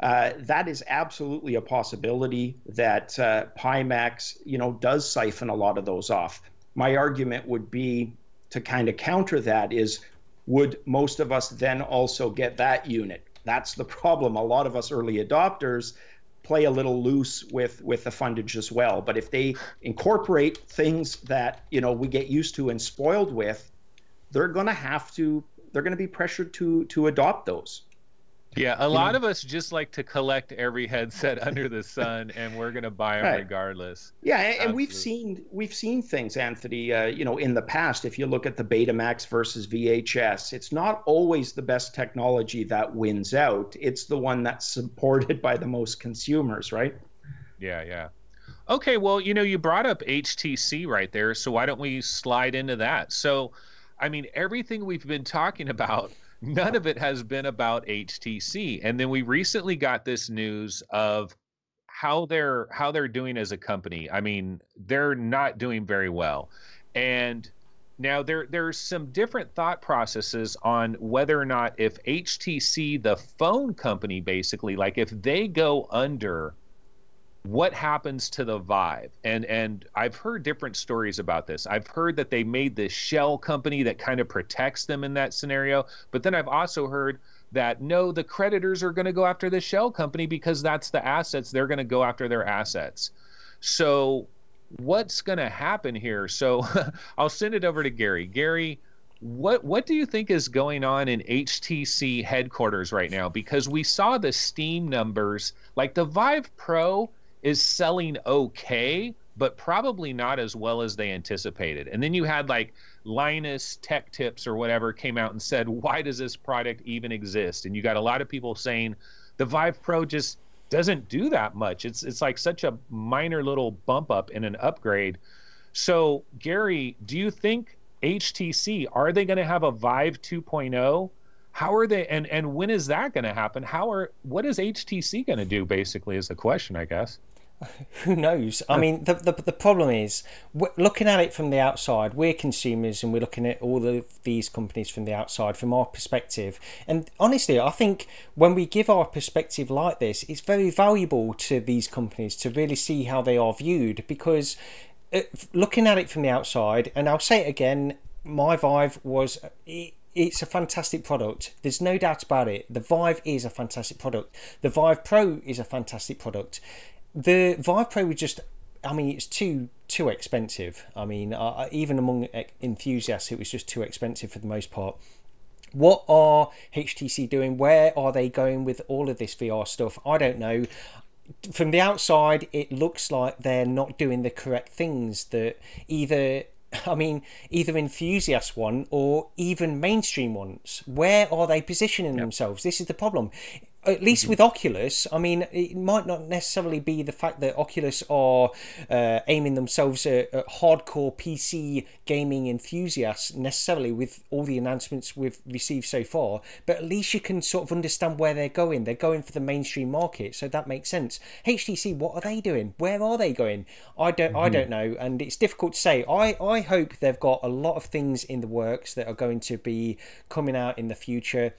That is absolutely a possibility that Pimax, does siphon a lot of those off. My argument would be to kind of counter that is, would most of us then also get that unit? That's the problem. A lot of us early adopters play a little loose with the fundage as well. But if they incorporate things that, we get used to and spoiled with, they're going to be pressured to adopt those. Yeah, a lot of us just like to collect every headset under the sun, and we're going to buy them regardless. Yeah, and we've seen things, Anthony. In the past, if you look at the Betamax versus VHS, it's not always the best technology that wins out. It's the one that's supported by the most consumers, right? Yeah. Okay, well, you brought up HTC right there, so why don't we slide into that? So, I mean, everything we've been talking about, none of it has been about HTC. And then we recently got this news of how they're doing as a company. I mean, they're not doing very well. And now there's some different thought processes on whether or not if HTC, the phone company, basically, like if they go under, what happens to the Vive? And I've heard different stories about this. I've heard that they made this shell company that kind of protects them in that scenario. But then I've also heard that, no, the creditors are going to go after the shell company because that's the assets. They're going to go after their assets. So what's going to happen here? So I'll send it over to Gary. Gary, what do you think is going on in HTC headquarters right now? Because we saw the Steam numbers, like the Vive Pro is selling okay, but probably not as well as they anticipated. And then you had like Linus Tech Tips or whatever came out and said, why does this product even exist? And you got a lot of people saying the Vive Pro just doesn't do that much. It's like such a minor little bump up in an upgrade. So Gary, do you think HTC, are they going to have a Vive 2.0? How are they, and when is that going to happen? What is HTC going to do, basically, is the question, I guess. Who knows? I mean, the problem is, looking at it from the outside, we're consumers and we're looking at all of these companies from the outside, from our perspective. And honestly, I think when we give our perspective like this, it's very valuable to these companies to really see how they are viewed, because looking at it from the outside, and I'll say it again, my Vive it's a fantastic product. There's no doubt about it. The Vive is a fantastic product. The Vive Pro is a fantastic product. The Vive Pro was just, I mean, it's too expensive. I mean, even among enthusiasts, it was just too expensive for the most part. What are HTC doing? Where are they going with all of this VR stuff? I don't know. From the outside, it looks like they're not doing the correct things that either enthusiasts want or even mainstream ones. Where are they positioning themselves? This is the problem. At least with Oculus, I mean, it might not necessarily be the fact that Oculus are aiming themselves at hardcore PC gaming enthusiasts necessarily with all the announcements we've received so far, but at least you can sort of understand where they're going. They're going for the mainstream market, so that makes sense. HTC, what are they doing? Where are they going? I don't know, and it's difficult to say. I hope they've got a lot of things in the works that are going to be coming out in the future.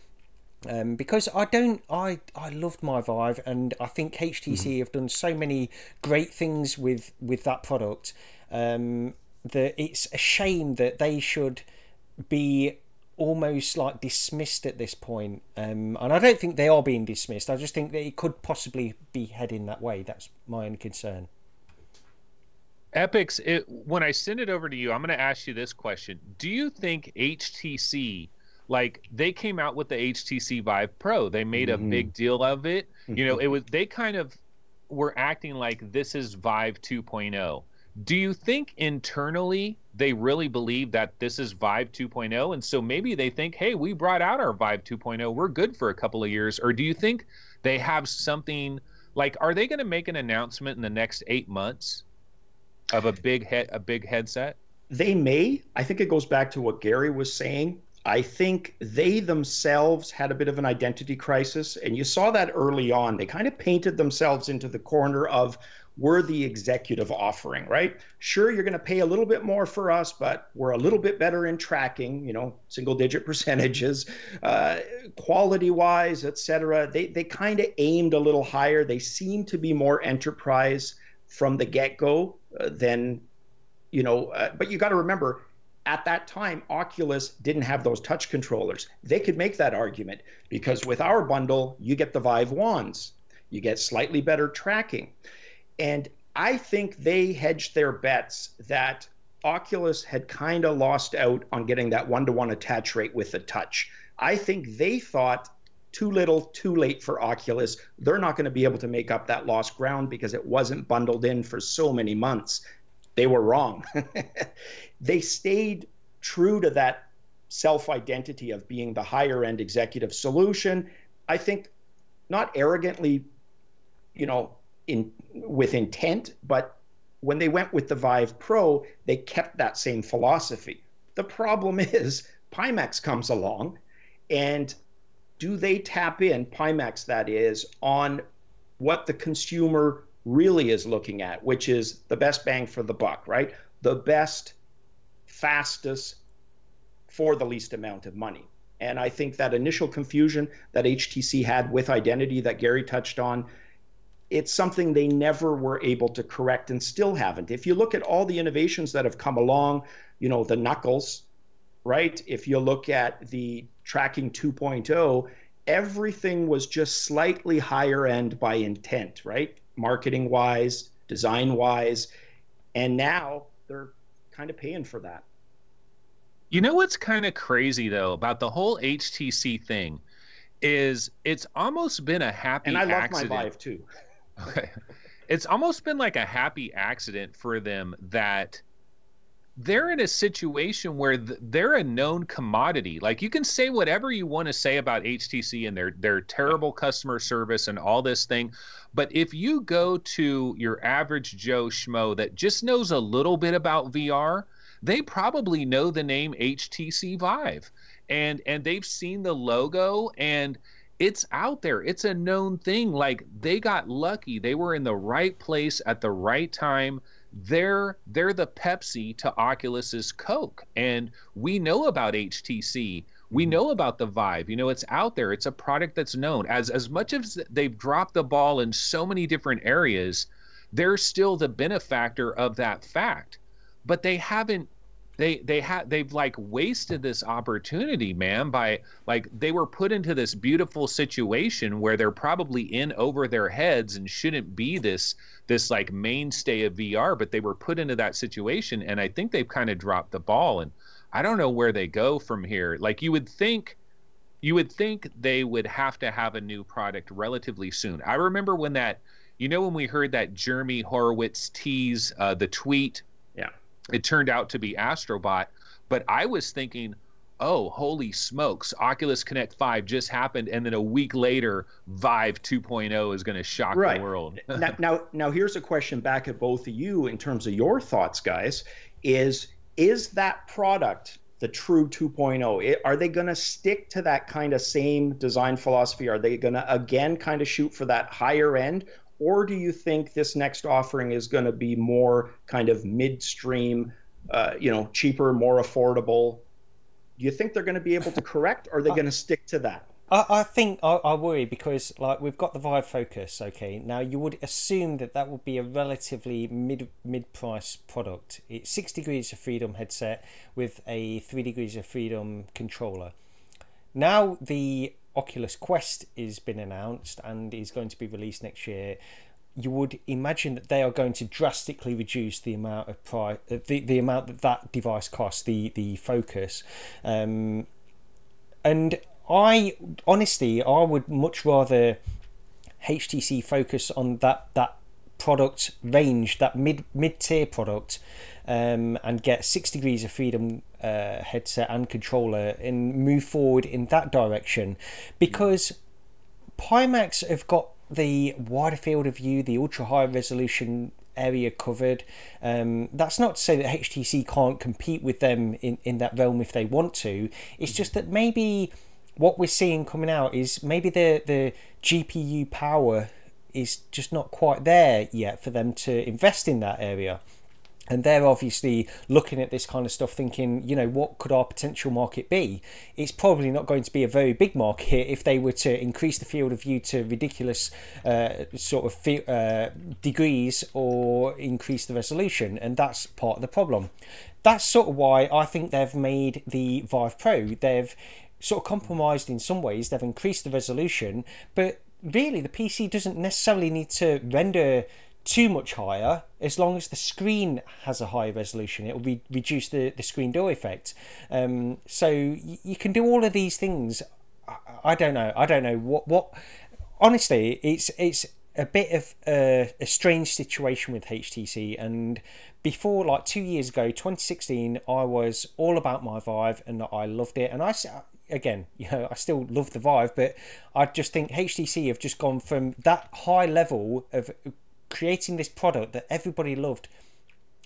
Because I loved my Vive, and I think HTC have done so many great things with that product that it's a shame that they should be almost like dismissed at this point. And I don't think they are being dismissed. I just think that it could possibly be heading that way. That's my only concern. Epyx, when I send it over to you, I'm going to ask you this question. Do you think HTC, like, they came out with the HTC Vive Pro, they made a big deal of it. You know, they kind of were acting like this is Vive 2.0. Do you think internally they really believe that this is Vive 2.0? And so maybe they think, hey, we brought out our Vive 2.0. We're good for a couple of years. Or do you think they have something like, are they going to make an announcement in the next 8 months of a big headset? They may. I think it goes back to what Gary was saying. I think they themselves had a bit of an identity crisis, and you saw that early on. They kind of painted themselves into the corner of, we're the executive offering, right? Sure, you're going to pay a little bit more for us, but we're a little bit better in tracking, single-digit percentages, quality-wise, et cetera. They kind of aimed a little higher. They seemed to be more enterprise from the get-go than, but you got to remember, at that time, Oculus didn't have those touch controllers. They could make that argument because with our bundle, you get the Vive wands. You get slightly better tracking. And I think they hedged their bets that Oculus had kind of lost out on getting that one-to-one attach rate with the touch. I think they thought too little, too late for Oculus. They're not going to be able to make up that lost ground because it wasn't bundled in for so many months. They were wrong. They stayed true to that self-identity of being the higher-end executive solution. I think not arrogantly, with intent, but when they went with the Vive Pro, they kept that same philosophy. The problem is Pimax comes along, and do they tap in, Pimax that is, on what the consumer really is looking at, which is the best bang for the buck, right? The best, fastest, for the least amount of money. And I think that initial confusion that HTC had with identity that Gary touched on, it's something they never were able to correct and still haven't. If you look at all the innovations that have come along, the Knuckles, right? If you look at the Tracking 2.0, everything was just slightly higher end by intent, right? Marketing wise, design wise, and now they're kind of paying for that. You know what's kind of crazy though about the whole HTC thing is it's almost been a happy accident. And I love my Vive too. Okay. It's almost been like a happy accident for them that they're in a situation where they're a known commodity. Like, you can say whatever you want to say about HTC and their terrible customer service and all this thing, but if you go to your average Joe Schmo that just knows a little bit about VR, they probably know the name HTC Vive, and they've seen the logo, and it's out there. It's a known thing. Like, they got lucky. They were in the right place at the right time. They're the Pepsi to Oculus's Coke. And we know about HTC. We know about the Vive. It's out there. It's a product that's known. As much as they've dropped the ball in so many different areas, they're still the benefactor of that fact. But they haven't they've like wasted this opportunity, man, by, like, they were put into this beautiful situation where they're probably in over their heads and shouldn't be this like mainstay of VR, but they were put into that situation, and I think they've kind of dropped the ball, and I don't know where they go from here. Like, you would think they would have to have a new product relatively soon. I remember when when we heard that Jeremy Horowitz tease the tweet. Yeah. It turned out to be Astrobot, but I was thinking, oh, holy smokes, Oculus Connect 5 just happened, and then a week later, Vive 2.0 is going to shock the world. now, here's a question back at both of you in terms of your thoughts, guys. Is that product the true 2.0? Are they going to stick to that kind of same design philosophy? Are they going to, again, kind of shoot for that higher end? Or do you think this next offering is going to be more kind of midstream, cheaper, more affordable? Do you think they're going to be able to correct, or are they going to stick to that? I think I worry because, like, we've got the Vive Focus. Okay, now you would assume that would be a relatively mid-price product. It's 6 degrees of freedom headset with a 3 degrees of freedom controller. Now the Oculus Quest has been announced and is going to be released next year. You would imagine that they are going to drastically reduce the amount of price, the amount that device costs, the Focus, and I would much rather HTC focus on that product range, that mid-tier product, and get 6 degrees of freedom headset and controller and move forward in that direction, because Pimax have got the wider field of view, the ultra high resolution area covered. That's not to say that HTC can't compete with them in that realm if they want to. It's just that maybe what we're seeing coming out is maybe the GPU power is just not quite there yet for them to invest in that area. And they're obviously looking at this kind of stuff thinking, you know, what could our potential market be? It's probably not going to be a very big market if they were to increase the field of view to ridiculous degrees or increase the resolution. And that's part of the problem. That's sort of why I think they've made the Vive Pro. They've sort of compromised in some ways. They've increased the resolution, but really the PC doesn't necessarily need to render too much higher. As long as the screen has a high resolution, it will reduce the screen door effect. So you can do all of these things. I don't know what honestly, it's a bit of a strange situation with HTC. And before, like 2 years ago, 2016, I was all about my Vive and I loved it. And again, you know, I still love the Vive, but I just think HTC have just gone from that high level of creating this product that everybody loved,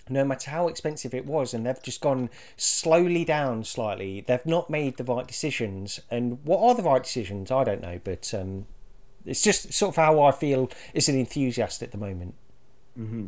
no matter how expensive it was, and they've just gone slowly down slightly. They've not made the right decisions. And what are the right decisions? I don't know, but it's just sort of how I feel as an enthusiast at the moment. Mm-hmm.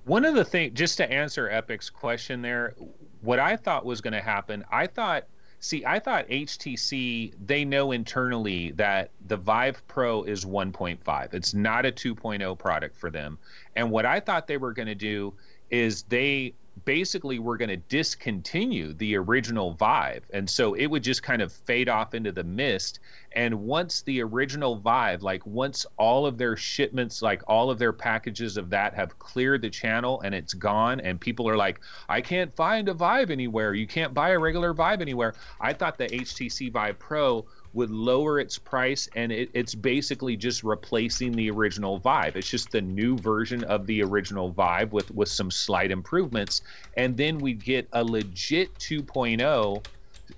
One of the things, just to answer Epyx's question there, what I thought was going to happen, I thought HTC, they know internally that the Vive Pro is 1.5. It's not a 2.0 product for them. And what I thought they were going to do is they basically were going to discontinue the original Vive. And so it would just kind of fade off into the mist. And once the original Vive, like once all of their shipments, like all of their packages of that have cleared the channel and it's gone, and people are like, I can't find a Vive anywhere. You can't buy a regular Vive anywhere. I thought the HTC Vive Pro would lower its price, and it's basically just replacing the original Vive. It's just the new version of the original Vive with some slight improvements. And then we get a legit 2.0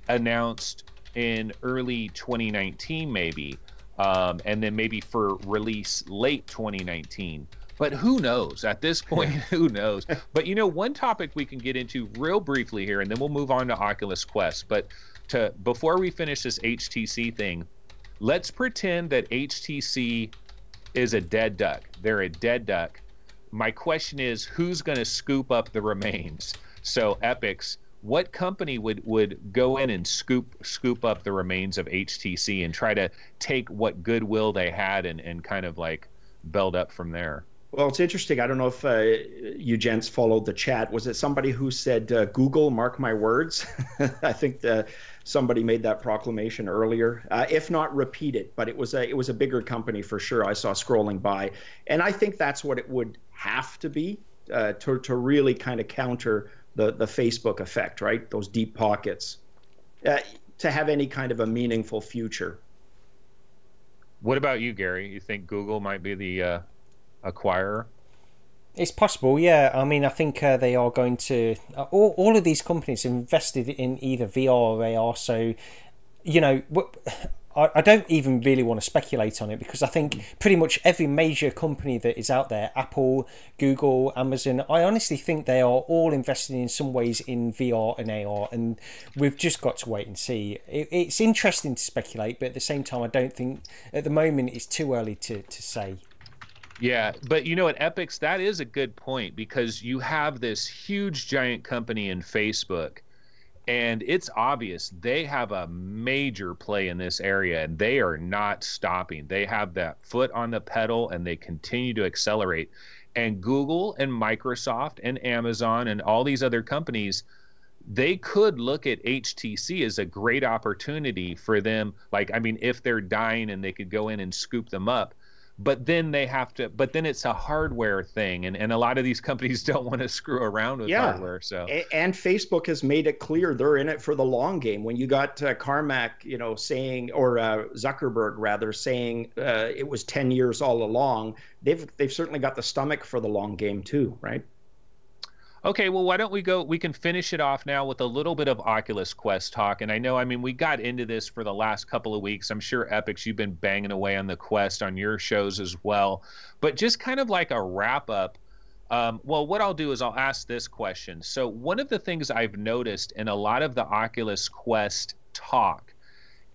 announced in early 2019 maybe, and then maybe for release late 2019. But who knows? At this point, who knows? But you know, one topic we can get into real briefly here, and then we'll move on to Oculus Quest. But before we finish this HTC thing, let's pretend that HTC is a dead duck. They're a dead duck. My question is, who's going to scoop up the remains? So Epyx, what company would go in and scoop up the remains of HTC and try to take what goodwill they had and kind of like build up from there? Well, it's interesting. I don't know if you gents followed the chat. Was it somebody who said, Google, mark my words? I think somebody made that proclamation earlier. If not, repeat it. But it was a bigger company for sure. I saw scrolling by. And I think that's what it would have to be to really kind of counter the Facebook effect, right? Those deep pockets, to have any kind of a meaningful future. What about you, Gary? You think Google might be the acquirer? It's possible, yeah. I mean, I think they are going to... all of these companies have invested in either VR or AR, so, you know... I don't even really want to speculate on it, because I think pretty much every major company that is out there, Apple, Google, Amazon, I honestly think they are all invested in some ways in VR and AR, and we've just got to wait and see. It's interesting to speculate, but at the same time, I don't think at the moment it's too early to say. Yeah, but you know, at Epyx, that is a good point, because you have this huge giant company in Facebook, and it's obvious they have a major play in this area, and they are not stopping. They have that foot on the pedal, and they continue to accelerate. And Google and Microsoft and Amazon and all these other companies, they could look at HTC as a great opportunity for them. Like, I mean, if they're dying and they could go in and scoop them up. But then then it's a hardware thing, and a lot of these companies don't want to screw around with hardware. So and Facebook has made it clear they're in it for the long game. When you got Carmack, you know, saying, or Zuckerberg rather, saying it was 10 years all along, they've certainly got the stomach for the long game too, right? Okay, well, why don't we can finish it off now with a little bit of Oculus Quest talk. And I know, I mean, we got into this for the last couple of weeks. I'm sure, Epyx, you've been banging away on the Quest on your shows as well. But just kind of like a wrap up, Well, what I'll do is I'll ask this question. So one of the things I've noticed in a lot of the Oculus Quest talk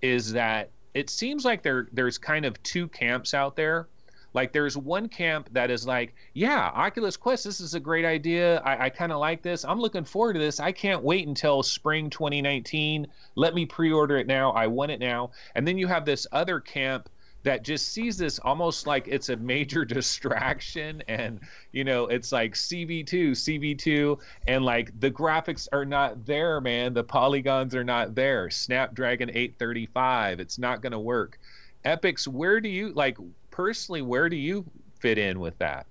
is that it seems like there's kind of two camps out there. Like there's one camp that is like, yeah, Oculus Quest, this is a great idea. I kind of like this. I'm looking forward to this. I can't wait until spring 2019. Let me pre-order it now. I want it now. And then you have this other camp that just sees this almost like it's a major distraction, and it's like CV2, and like the graphics are not there, man. The polygons are not there. Snapdragon 835, it's not going to work. Epyx, where do you fit in with that?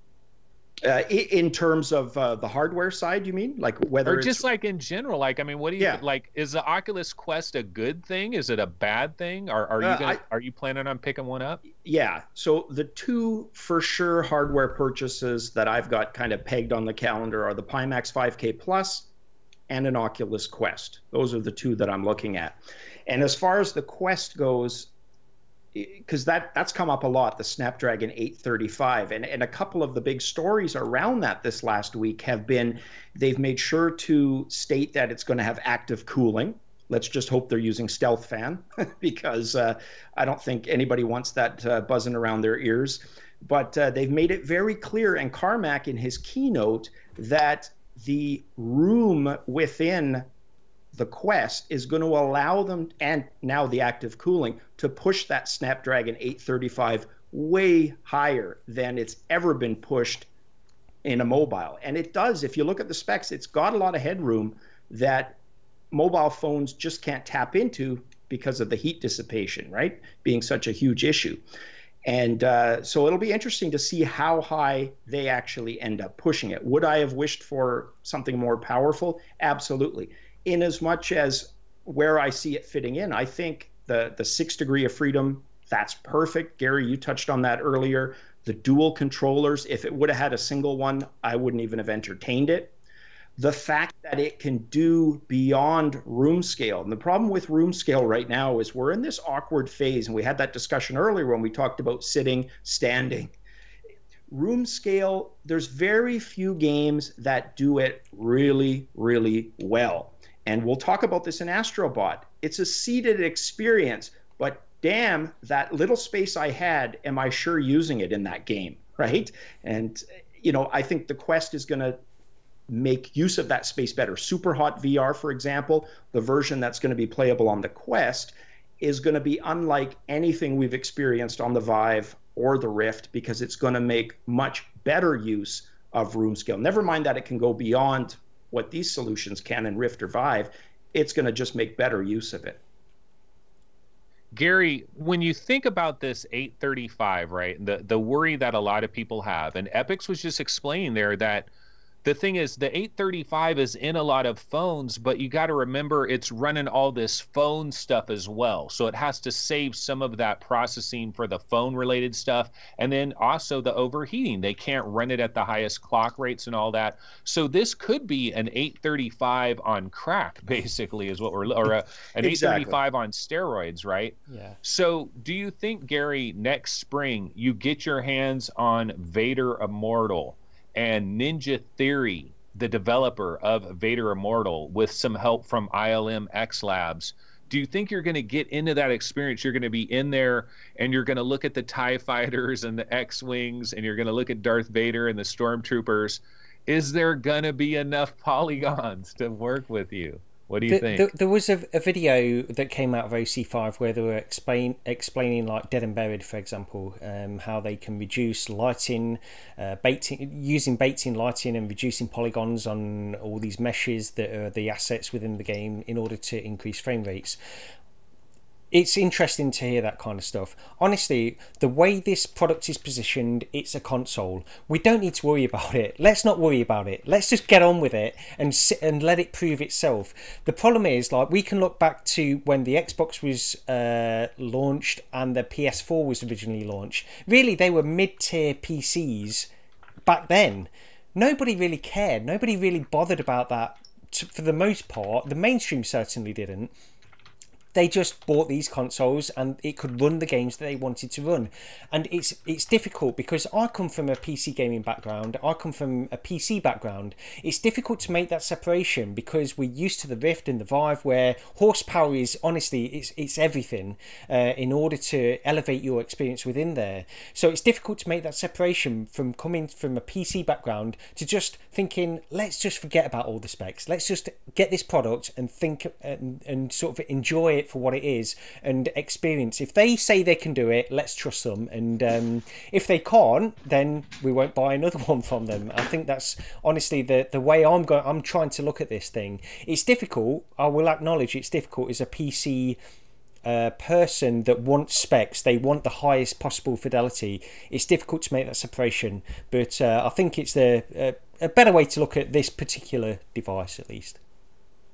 In terms of the hardware side, you mean? Like whether or just like in general, like, I mean, what do you like? Is the Oculus Quest a good thing? Is it a bad thing? Are you planning on picking one up? Yeah. So the two for sure hardware purchases that I've got kind of pegged on the calendar are the Pimax 5K Plus and an Oculus Quest. Those are the two that I'm looking at. And as far as the Quest goes, because that's come up a lot, the Snapdragon 835, and a couple of the big stories around that this last week have been they've made sure to state that it's going to have active cooling. Let's just hope they're using Stealth Fan because I don't think anybody wants that buzzing around their ears. But they've made it very clear, and Carmack in his keynote, that the room within the Quest is going to allow them, and now the active cooling, to push that Snapdragon 835 way higher than it's ever been pushed in a mobile. And it does. If you look at the specs, it's got a lot of headroom that mobile phones just can't tap into because of the heat dissipation, right? Being such a huge issue. And so it'll be interesting to see how high they actually end up pushing it. Would I have wished for something more powerful? Absolutely. In as much as where I see it fitting in, I think the 6 degree of freedom, that's perfect. Gary, you touched on that earlier. The dual controllers, if it would have had a single one, I wouldn't even have entertained it. The fact that it can do beyond room scale. And the problem with room scale right now is we're in this awkward phase, and we had that discussion earlier when we talked about sitting, standing. Room scale, there's very few games that do it really, really well. And we'll talk about this in Astrobot. It's a seated experience, but damn, that little space I had, am I sure using it in that game, right? And, I think the Quest is going to make use of that space better. Super Hot VR, for example, the version that's going to be playable on the Quest is going to be unlike anything we've experienced on the Vive or the Rift, because it's going to make much better use of room scale. Never mind that it can go beyond what these solutions can in Rift or Vive, it's going to just make better use of it. Gary, when you think about this 835, right, the worry that a lot of people have, and Epyx was just explaining there that the thing is the 835 is in a lot of phones, but you got to remember it's running all this phone stuff as well. So it has to save some of that processing for the phone related stuff. And then also the overheating. They can't run it at the highest clock rates and all that. So this could be an 835 on crack, basically, is what we're, or an exactly. 835 on steroids, right? Yeah. So do you think, Gary, next spring you get your hands on Vader Immortal and Ninja Theory, the developer of Vader Immortal, with some help from ILM X Labs? Do you think you're going to get into that experience? You're going to be in there and you're going to look at the TIE fighters and the X-Wings, and you're going to look at Darth Vader and the Stormtroopers. Is there going to be enough polygons to work with you? What do you think? There was a video that came out of OC5 where they were explaining like Dead and Buried, for example, how they can reduce lighting, using baiting lighting and reducing polygons on all these meshes that are the assets within the game in order to increase frame rates. It's interesting to hear that kind of stuff. Honestly, the way this product is positioned, it's a console. We don't need to worry about it. Let's not worry about it. Let's just get on with it and sit and let it prove itself. The problem is, like, we can look back to when the Xbox was launched and the PS4 was originally launched. Really, they were mid-tier PCs back then. Nobody really cared. Nobody really bothered about that for the most part. The mainstream certainly didn't. they just bought these consoles and it could run the games that they wanted to run. And it's difficult because I come from a PC gaming background, I come from a PC background. It's difficult to make that separation because we're used to the Rift and the Vive, where horsepower is honestly it's everything in order to elevate your experience within there. So it's difficult to make that separation from coming from a PC background to just thinking, let's just forget about all the specs, let's just get this product and think and sort of enjoy it for what it is and experience. If they say they can do it, let's trust them, and if they can't, then we won't buy another one from them. I think that's honestly the way I'm trying to look at this thing. It's difficult, I will acknowledge it's difficult as a PC person that wants specs, they want the highest possible fidelity. It's difficult to make that separation, but I think it's a better way to look at this particular device, at least.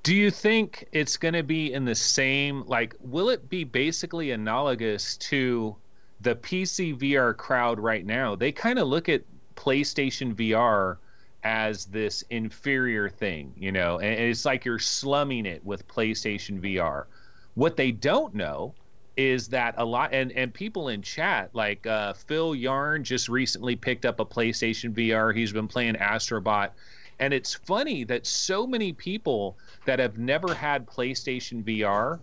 Do you think it's going to be in the same, like, will it be basically analogous to the PC VR crowd right now? They kind of look at PlayStation VR as this inferior thing, you know, and it's like you're slumming it with PlayStation VR. What they don't know is that a lot, and people in chat, like Phil Yarn just recently picked up a PlayStation VR. He's been playing Astrobot. And it's funny that so many people that have never had PlayStation VR,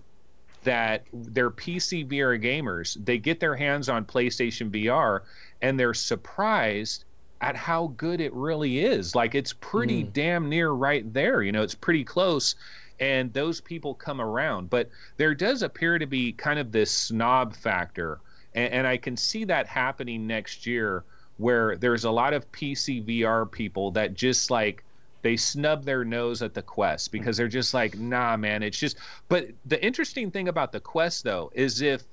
that they're PC VR gamers, they get their hands on PlayStation VR and they're surprised at how good it really is. Like, it's pretty damn near right there. You know, it's pretty close. And those people come around. But there does appear to be kind of this snob factor. And I can see that happening next year, where there's a lot of PC VR people that just like, they snub their nose at the Quest because they're just like, nah, man, it's just. But the interesting thing about the Quest, though, is if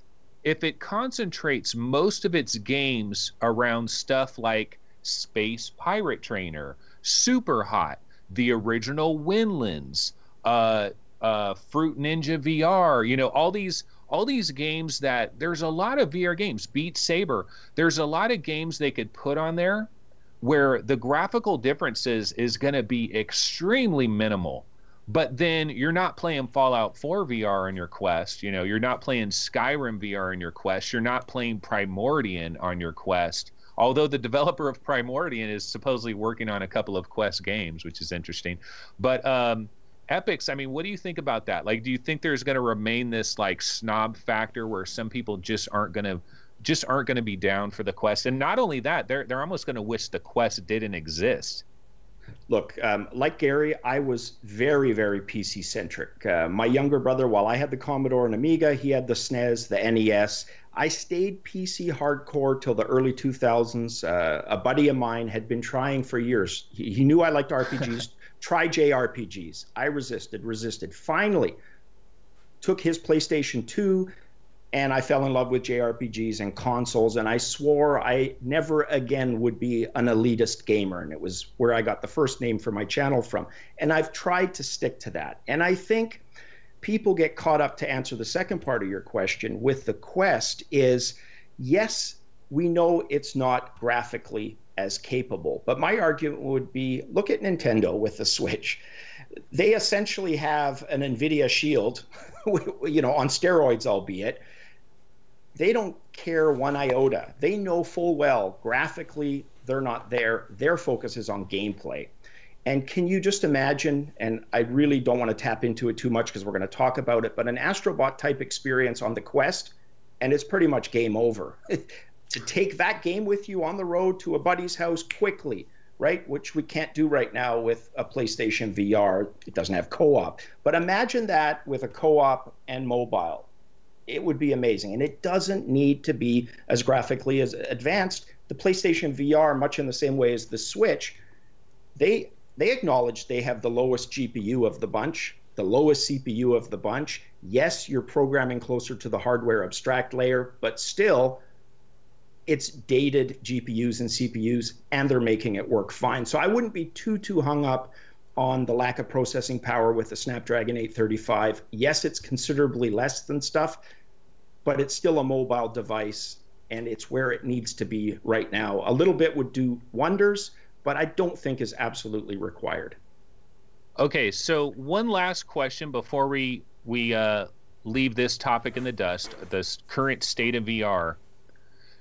it concentrates most of its games around stuff like Space Pirate Trainer, Super Hot, the original Windlands, Fruit Ninja VR, you know, all these games that there's a lot of VR games, Beat Saber, there's a lot of games they could put on there where the graphical differences is going to be extremely minimal. But then you're not playing Fallout 4 VR on your Quest, you know, you're not playing Skyrim VR on your Quest, you're not playing Primordian on your Quest, although the developer of Primordian is supposedly working on a couple of Quest games, which is interesting. But Epyx, I mean, what do you think about that? Like, do you think there's going to remain this like snob factor where some people just aren't going to be down for the Quest? And not only that, they're almost going to wish the Quest didn't exist. Look, like Gary, I was very, very PC centric. My younger brother, while I had the Commodore and Amiga, he had the SNES, the NES. I stayed PC hardcore till the early 2000s. A buddy of mine had been trying for years. He knew I liked RPGs. Try JRPGs. I resisted. Finally, took his PlayStation 2, and I fell in love with JRPGs and consoles, and I swore I never again would be an elitist gamer, and it was where I got the first name for my channel from. And I've tried to stick to that. And I think people get caught up, to answer the second part of your question, with the Quest is, yes, we know it's not graphically as capable. But my argument would be, look at Nintendo with the Switch. They essentially have an NVIDIA Shield, you know, on steroids, albeit. They don't care one iota. They know full well, graphically, they're not there. Their focus is on gameplay. And can you just imagine, and I really don't want to tap into it too much because we're going to talk about it, but an Astrobot type experience on the Quest, and it's pretty much game over. To take that game with you on the road to a buddy's house quickly, right? Which we can't do right now with a PlayStation VR. It doesn't have co-op. But imagine that with a co-op and mobile. It would be amazing. And it doesn't need to be as graphically as advanced. The PlayStation VR, much in the same way as the Switch, they acknowledge they have the lowest GPU of the bunch, the lowest CPU of the bunch. Yes, you're programming closer to the hardware abstract layer, but still, it's dated GPUs and CPUs, and they're making it work fine. So I wouldn't be too hung up on the lack of processing power with the Snapdragon 835. Yes, it's considerably less than stuff, but it's still a mobile device, and it's where it needs to be right now. A little bit would do wonders, but I don't think is absolutely required. Okay, so one last question before we leave this topic in the dust, the current state of VR.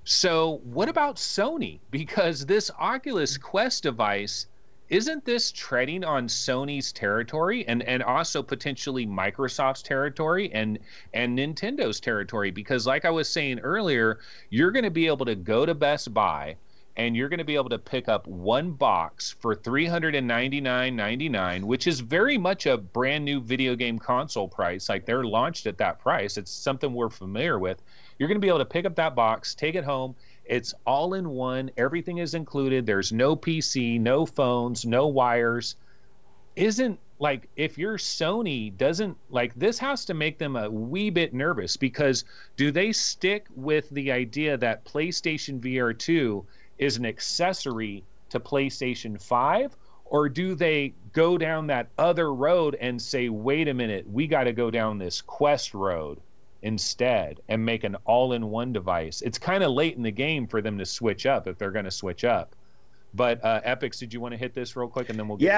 So what about Sony? Because this Oculus Quest device, isn't this treading on Sony's territory and also potentially Microsoft's territory and Nintendo's territory? Because like I was saying earlier, you're going to be able to go to Best Buy and you're going to be able to pick up one box for $399.99, which is very much a brand new video game console price. Like, they're launched at that price. It's something we're familiar with. You're going to be able to pick up that box, take it home. It's all in one. Everything is included. There's no PC, no phones, no wires. Isn't, like, if you're Sony, doesn't, like, this has to make them a wee bit nervous, because do they stick with the idea that PlayStation VR 2 is an accessory to PlayStation 5, or do they go down that other road and say, wait a minute, we got to go down this Quest road instead and make an all-in-one device? It's kind of late in the game for them to switch up, if they're going to switch up. But Epyx, did you want to hit this real quick, and then we'll get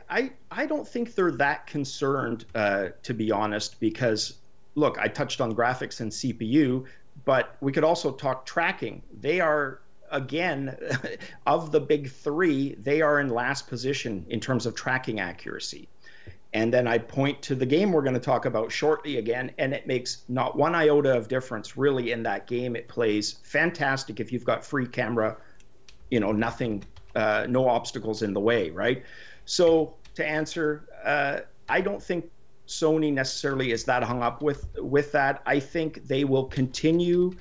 I don't think they're that concerned, to be honest, because look, I touched on graphics and CPU, but we could also talk tracking. They are, again, of the big three, they are in last position in terms of tracking accuracy. And then I point to the game we're going to talk about shortly again, and it makes not one iota of difference really in that game. It plays fantastic if you've got free camera, you know, nothing, no obstacles in the way, right? So to answer, I don't think Sony necessarily is that hung up with that. I think they will continue.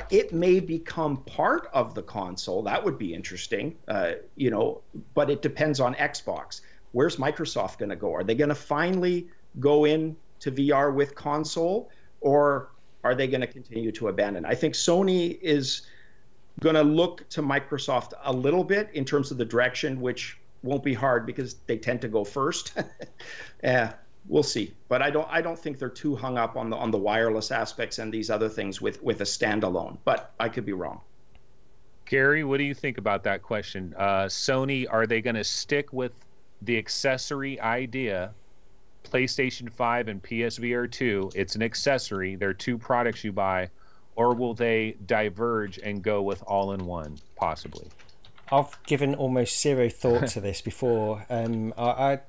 It may become part of the console. That would be interesting, you know, but it depends on Xbox. Where's Microsoft going to go? Are they going to finally go into VR with console, or are they going to continue to abandon? I think Sony is going to look to Microsoft a little bit in terms of the direction, which won't be hard because they tend to go first. We'll see, but I don't think they're too hung up on the wireless aspects and these other things with a standalone. But I could be wrong. Gary, what do you think about that question? Sony, are they going to stick with the accessory idea? PlayStation 5 and PSVR 2, it's an accessory. They're two products you buy. Or will they diverge and go with all-in-one, possibly? I've given almost zero thought to this before. I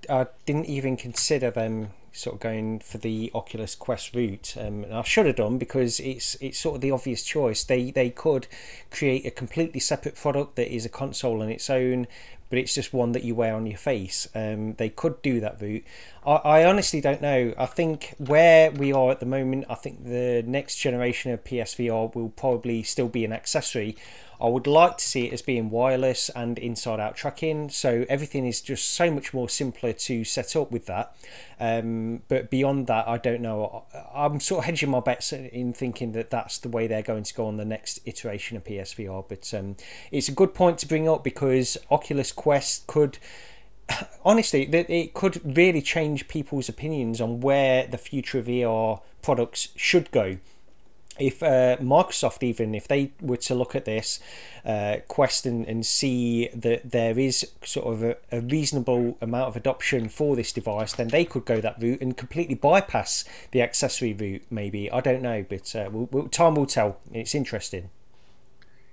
didn't even consider them sort of going for the Oculus Quest route. And I should have done, because it's sort of the obvious choice. They could create a completely separate product that is a console on its own, but it's just one that you wear on your face. They could do that route. I honestly don't know. I think where we are at the moment, I think the next generation of PSVR will probably still be an accessory. I would like to see it as being wireless and inside-out tracking, so everything is just so much more simpler to set up with that. But beyond that, I don't know. I'm sort of hedging my bets in thinking that that's the way they're going to go on the next iteration of PSVR. But it's a good point to bring up, because Oculus Quest could... honestly, it could really change people's opinions on where the future of VR products should go. If Microsoft, even if they were to look at this Quest and see that there is sort of a reasonable amount of adoption for this device, then they could go that route and completely bypass the accessory route, maybe. I don't know, but time will tell. It's interesting.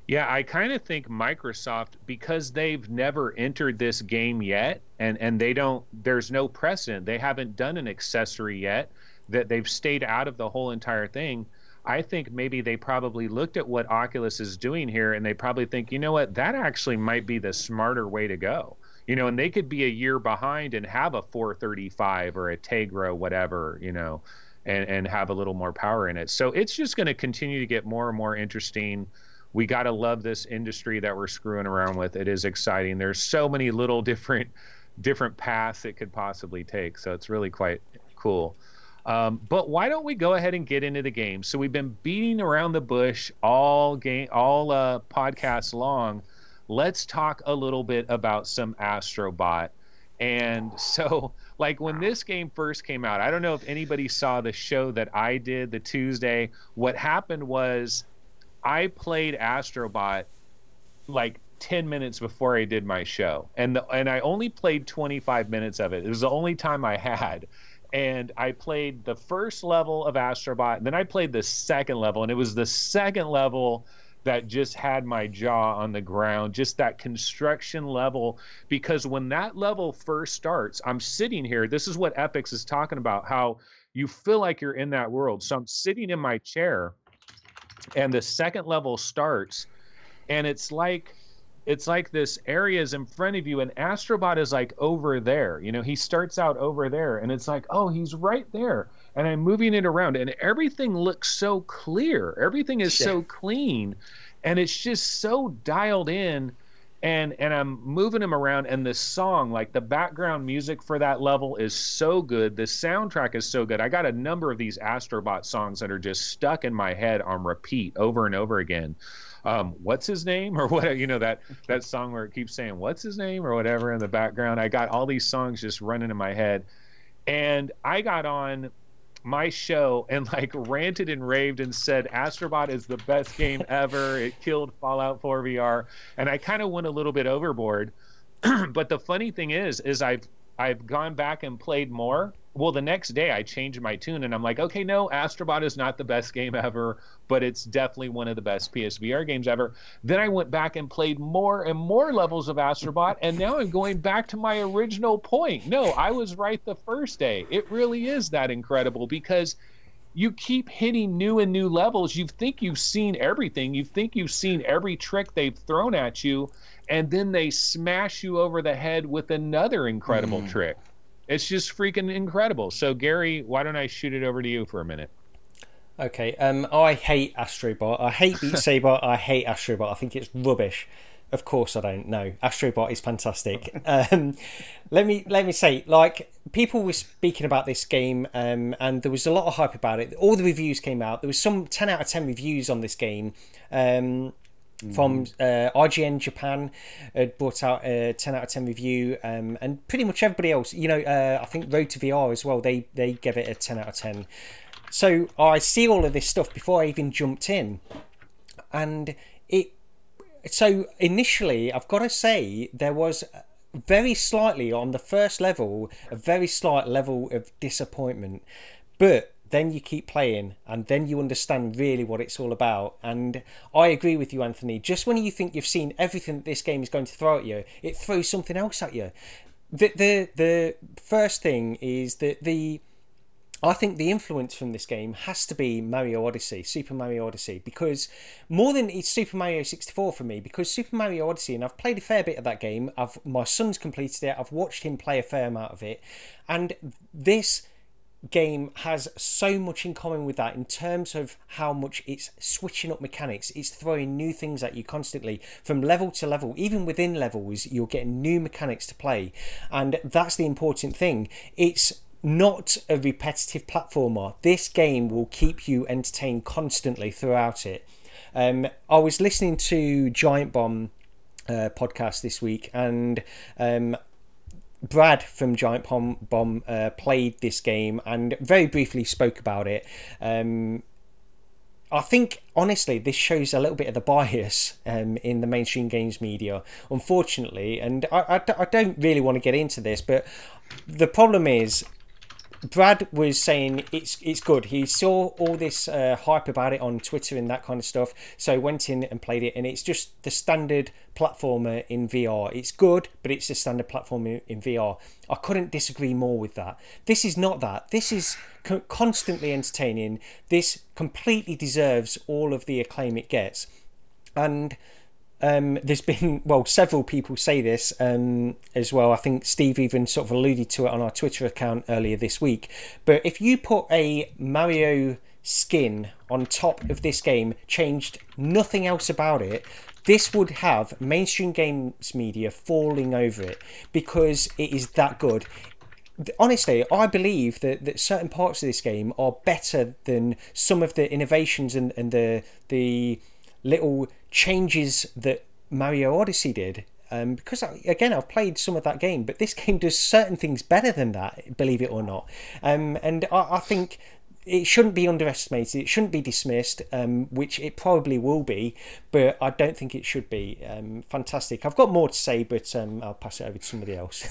Yeah, I kind of think Microsoft, because they've never entered this game yet, and they don't, there's no precedent. They haven't done an accessory yet, that they've stayed out of the whole entire thing. I think maybe they probably looked at what Oculus is doing here, and they probably think, you know what, that actually might be the smarter way to go. You know, and they could be a year behind and have a 435 or a Tegra, whatever, you know, and have a little more power in it. So it's just going to continue to get more and more interesting. We got to love this industry that we're screwing around with. It is exciting. There's so many little different paths it could possibly take. So it's really quite cool. But why don't we go ahead and get into the game? So we've been beating around the bush all podcasts long. Let's talk a little bit about some Astrobot. And so, like, when this game first came out, I don't know if anybody saw the show that I did the Tuesday. What happened was I played Astrobot like 10 minutes before I did my show. And I only played 25 minutes of it. It was the only time I had. and I played the first level of Astrobot, and then I played the second level, and it was the second level that just had my jaw on the ground, just that construction level. Because when that level first starts, I'm sitting here. This is what Epyx is talking about, how you feel like you're in that world. So I'm sitting in my chair, and the second level starts, and it's like this area is in front of you, and Astrobot is like over there. You know, he starts out over there, and it's like, oh, he's right there. And I'm moving it around, and everything looks so clear. Everything is so clean, and it's just so dialed in. And I'm moving him around, and the song, like the background music for that level is so good. The soundtrack is so good. I got a number of these Astrobot songs that are just stuck in my head on repeat over and over again. What's his name, or what, you know, that song where it keeps saying what's his name or whatever in the background. I got all these songs just running in my head, and I got on my show and like ranted and raved and said Astrobot is the best game ever. It killed Fallout 4 VR, and I kind of went a little bit overboard. But the funny thing is I've gone back and played more. Well, the next day I changed my tune, and I'm like, okay, no, Astrobot is not the best game ever, but it's definitely one of the best PSVR games ever. Then I went back and played more and more levels of Astrobot, and now I'm going back to my original point. No, I was right the first day. It really is that incredible, because you keep hitting new and new levels. You think you've seen everything. You think you've seen every trick they've thrown at you, and then they smash you over the head with another incredible trick. It's just freaking incredible. So, Gary, why don't I shoot it over to you for a minute? Okay. I hate Astrobot. I hate Beat Saber. I hate Astrobot. I think it's rubbish. Of course I don't. No, Astrobot is fantastic. Let me say, like, people were speaking about this game, and there was a lot of hype about it. All the reviews came out. There was some 10 out of 10 reviews on this game. From IGN Japan had brought out a 10 out of 10 review, and pretty much everybody else, you know, I think Road to VR as well, they gave it a 10 out of 10. So I see all of this stuff before I even jumped in, and so initially I've got to say there was very slightly on the first level a very slight level of disappointment, but then you keep playing and then you understand really what it's all about. And I agree with you, Anthony. Just when you think you've seen everything that this game is going to throw at you, it throws something else at you. The first thing is that I think the influence from this game has to be Mario Odyssey, Super Mario Odyssey, because more than it's Super Mario 64 for me, because Super Mario Odyssey, and I've played a fair bit of that game, my son's completed it, I've watched him play a fair amount of it, and this game has so much in common with that in terms of how much it's switching up mechanics. It's throwing new things at you constantly from level to level. Even within levels, you're getting new mechanics to play, and that's the important thing. It's not a repetitive platformer. This game will keep you entertained constantly throughout it. I was listening to Giant Bomb podcast this week, and Brad from Giant Bomb played this game and very briefly spoke about it. I think, honestly, this shows a little bit of the bias in the mainstream games media, unfortunately. And I don't really want to get into this, but the problem is, Brad was saying it's good. He saw all this hype about it on Twitter and that kind of stuff, so went in and played it, and it's just the standard platformer in VR. It's good, but it's a standard platformer in VR. I couldn't disagree more with that. This is not that. This is constantly entertaining. This completely deserves all of the acclaim it gets. And there's been, well, several people say this as well. I think Steve even sort of alluded to it on our Twitter account earlier this week. But if you put a Mario skin on top of this game, changed nothing else about it, this would have mainstream games media falling over it, because it is that good. Honestly, I believe that certain parts of this game are better than some of the innovations and the little changes that Mario Odyssey did, because again, I've played some of that game, but this game does certain things better than that, believe it or not. And I think it shouldn't be underestimated, it shouldn't be dismissed, which it probably will be, but I don't think it should be. Fantastic. I've got more to say, but I'll pass it over to somebody else.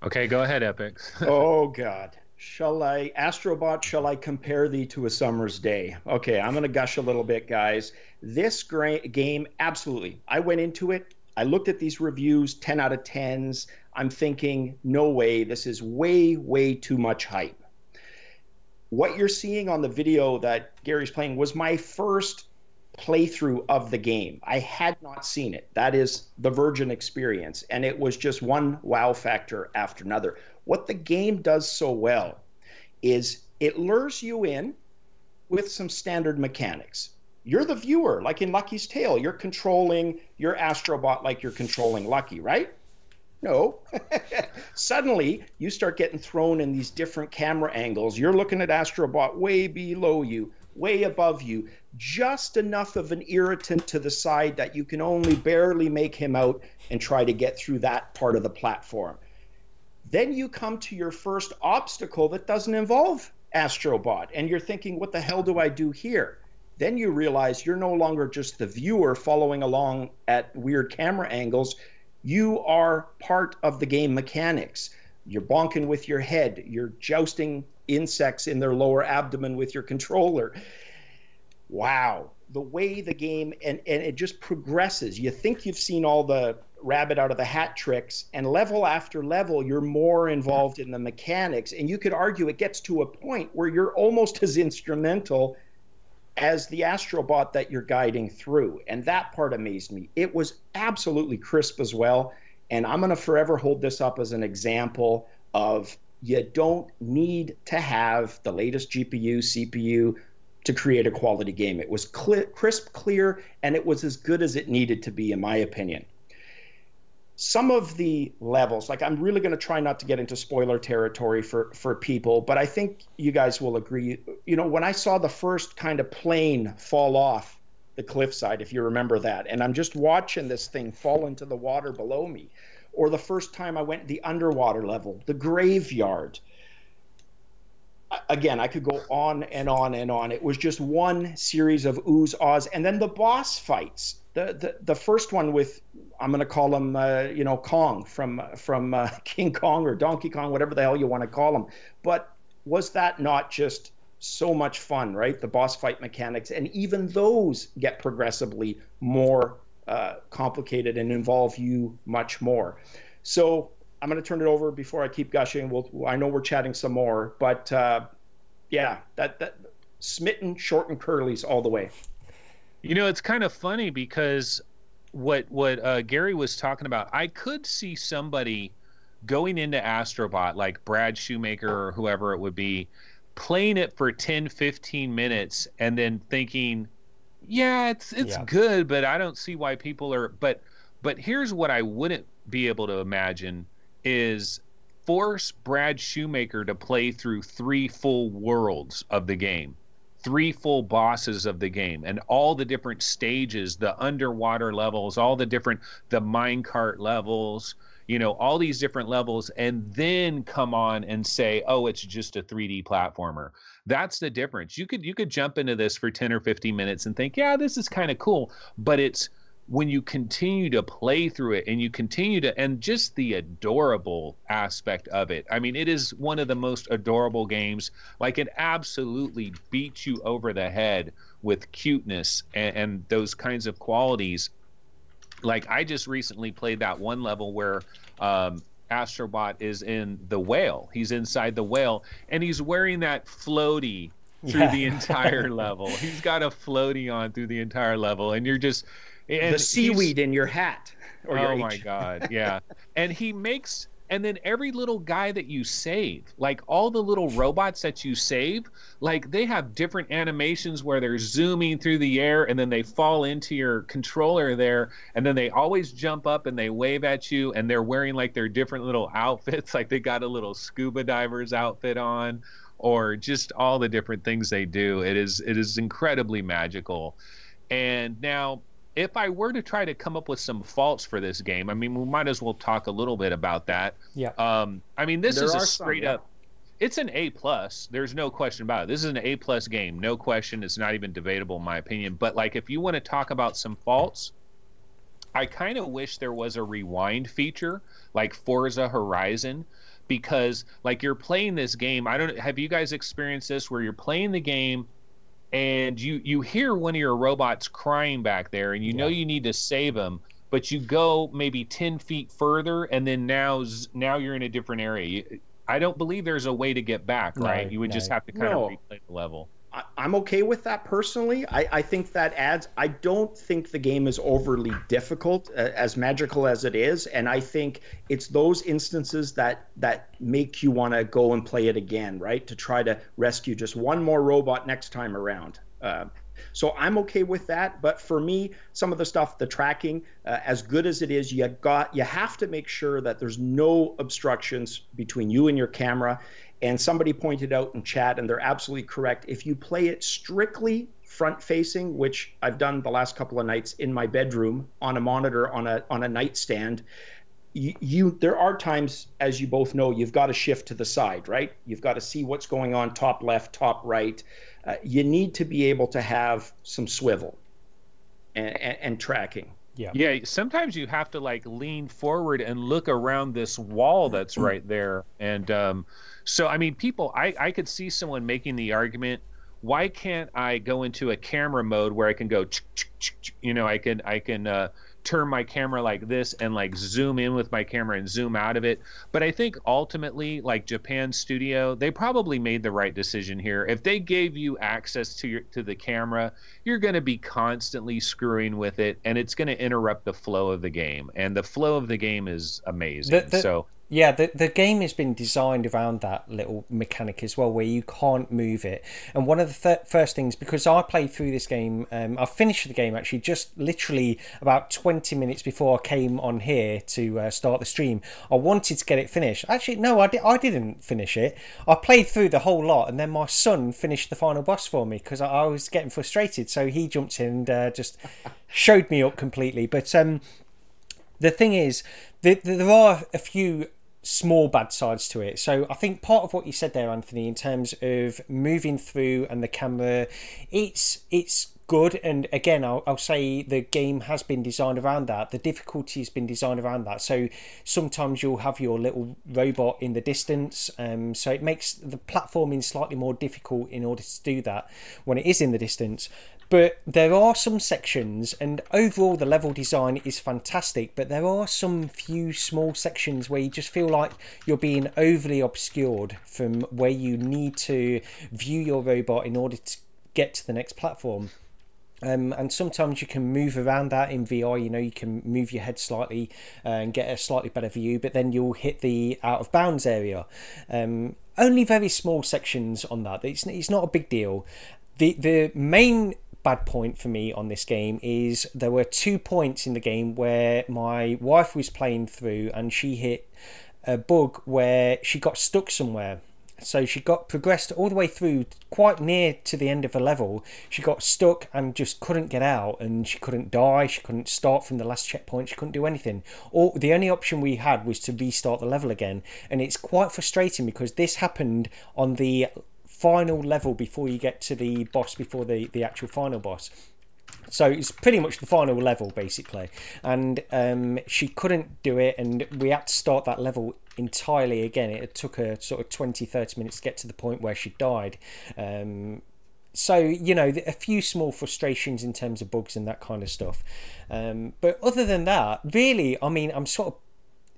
Okay, go ahead, Epyx. Oh God. Astrobot, shall I compare thee to a summer's day? Okay, I'm going to gush a little bit, guys. This game, absolutely. I went into it. I looked at these reviews, 10 out of 10s. I'm thinking, no way. This is way, way too much hype. What you're seeing on the video that Gary's playing was my first playthrough of the game. I had not seen it. That is the virgin experience. And it was just one wow factor after another. What the game does so well is it lures you in with some standard mechanics. You're the viewer, like in Lucky's Tale. You're controlling your Astrobot like you're controlling Lucky, right? No. Suddenly, you start getting thrown in these different camera angles. You're looking at Astrobot way below you, way above you, just enough of an irritant to the side that you can only barely make him out and try to get through that part of the platform. Then you come to your first obstacle that doesn't involve Astrobot, and you're thinking, what the hell do I do here? Then you realize you're no longer just the viewer following along at weird camera angles. You are part of the game mechanics. You're bonking with your head. You're jousting insects in their lower abdomen with your controller. Wow. The way the game, and it just progresses. You think you've seen all the rabbit out of the hat tricks, and level after level, you're more involved in the mechanics. And you could argue it gets to a point where you're almost as instrumental as the Astrobot that you're guiding through. And that part amazed me. It was absolutely crisp as well. And I'm going to forever hold this up as an example of you don't need to have the latest GPU, CPU to create a quality game. It was crisp, clear, and it was as good as it needed to be, in my opinion. Some of the levels, like I'm really going to try not to get into spoiler territory for people, but I think you guys will agree. You know, when I saw the first kind of plane fall off the cliffside, if you remember that, and I'm just watching this thing fall into the water below me, or the first time I went the underwater level, the graveyard. Again, I could go on and on and on. It was just one series of oohs, ahs, and then the boss fights. The first one with, I'm going to call him, Kong from King Kong or Donkey Kong, whatever the hell you want to call him. But was that not just so much fun, right? The boss fight mechanics, and even those get progressively more complicated and involve you much more. So I'm going to turn it over before I keep gushing. I know we're chatting some more, but yeah, that smitten, short, and curlies all the way. You know, it's kind of funny because what Gary was talking about, I could see somebody going into Astrobot, like Brad Shoemaker or whoever it would be, playing it for 10, 15 minutes and then thinking, yeah, it's good, but I don't see why people are. But here's what I wouldn't be able to imagine is force Brad Shoemaker to play through 3 full worlds of the game, 3 full bosses of the game, and all the different stages, the underwater levels, all the minecart levels, all these different levels, and then come on and say, oh, it's just a 3D platformer. That's the difference. You could jump into this for 10 or 15 minutes and think, yeah, this is kind of cool, but it's when you continue to play through it and you continue to, and just the adorable aspect of it. I mean, it is one of the most adorable games. Like, it absolutely beats you over the head with cuteness and those kinds of qualities. Like, I just recently played that one level where Astrobot is in the whale. He's inside the whale, and he's wearing that floaty through the entire level. He's got a floaty on through the entire level, and you're just... And the seaweed in your hat. Oh my God, yeah. And then every little guy that you save, like all the little robots that you save, like they have different animations where they're zooming through the air and then they fall into your controller there, and then they always jump up and they wave at you, and they're wearing like their different little outfits, like they got a little scuba diver's outfit on, or just all the different things they do. It is incredibly magical. And now, if I were to try to come up with some faults for this game, I mean, we might as well talk a little bit about that. Yeah. I mean, this is a straight up, it's an A+. There's no question about it. This is an A+ game. No question. It's not even debatable in my opinion. But like, if you want to talk about some faults, I kind of wish there was a rewind feature like Forza Horizon, because like you're playing this game. I don't have you guys experienced this where you're playing the game and you hear one of your robots crying back there, and you know you need to save him, but you go maybe 10 feet further, and then now you're in a different area. I don't believe there's a way to get back, right? You would just have to kind of replay the level. I'm okay with that personally. I think that adds. I don't think the game is overly difficult, as magical as it is, and I think it's those instances that make you want to go and play it again, right? To try to rescue just one more robot next time around. So I'm okay with that. But for me, some of the stuff, the tracking, as good as it is, you have to make sure that there's no obstructions between you and your camera. And somebody pointed out in chat, and they're absolutely correct, if you play it strictly front facing, which I've done the last couple of nights in my bedroom on a monitor on a nightstand, there are times, as you both know, you've got to shift to the side, right? You've got to see what's going on top left, top right. You need to be able to have some swivel and tracking. Yeah, sometimes you have to like lean forward and look around this wall that's right there. And so, I mean, I could see someone making the argument, why can't I go into a camera mode where I can go, I can turn my camera like this and like zoom in with my camera and zoom out of it. But I think ultimately, like Japan Studio, they probably made the right decision here. If they gave you access to the camera, you're going to be constantly screwing with it, and it's going to interrupt the flow of the game. And the flow of the game is amazing. Yeah, the game has been designed around that little mechanic as well, where you can't move it. And one of the first things, because I played through this game, I finished the game actually just literally about 20 minutes before I came on here to start the stream. I wanted to get it finished. Actually, no, I didn't finish it. I played through the whole lot, and then my son finished the final boss for me because I was getting frustrated. So he jumped in and just showed me up completely. But the thing is, there are a few small bad sides to it. So I think part of what you said there, Anthony, in terms of moving through and the camera, it's good. And again, I'll say the game has been designed around that. The difficulty has been designed around that. So sometimes you'll have your little robot in the distance. So it makes the platforming slightly more difficult in order to do that when it is in the distance. But there are some sections, and overall the level design is fantastic, but there are some few small sections where you just feel like you're being overly obscured from where you need to view your robot in order to get to the next platform. And sometimes you can move around that in VR, you can move your head slightly and get a slightly better view, but then you'll hit the out of bounds area. Only very small sections on that. It's not a big deal. The main bad point for me on this game is there were 2 points in the game where my wife was playing through and she hit a bug where she got stuck somewhere. So she got progressed all the way through quite near to the end of a level. She got stuck and just couldn't get out, and she couldn't die. She couldn't start from the last checkpoint. She couldn't do anything. The only option we had was to restart the level again. And it's quite frustrating because this happened on the final level before you get to the boss, before the actual final boss. So it's pretty much the final level basically, and she couldn't do it, and we had to start that level entirely again. It took her sort of 20-30 minutes to get to the point where she died. So a few small frustrations in terms of bugs and that kind of stuff, but other than that, really, I mean, I'm sort of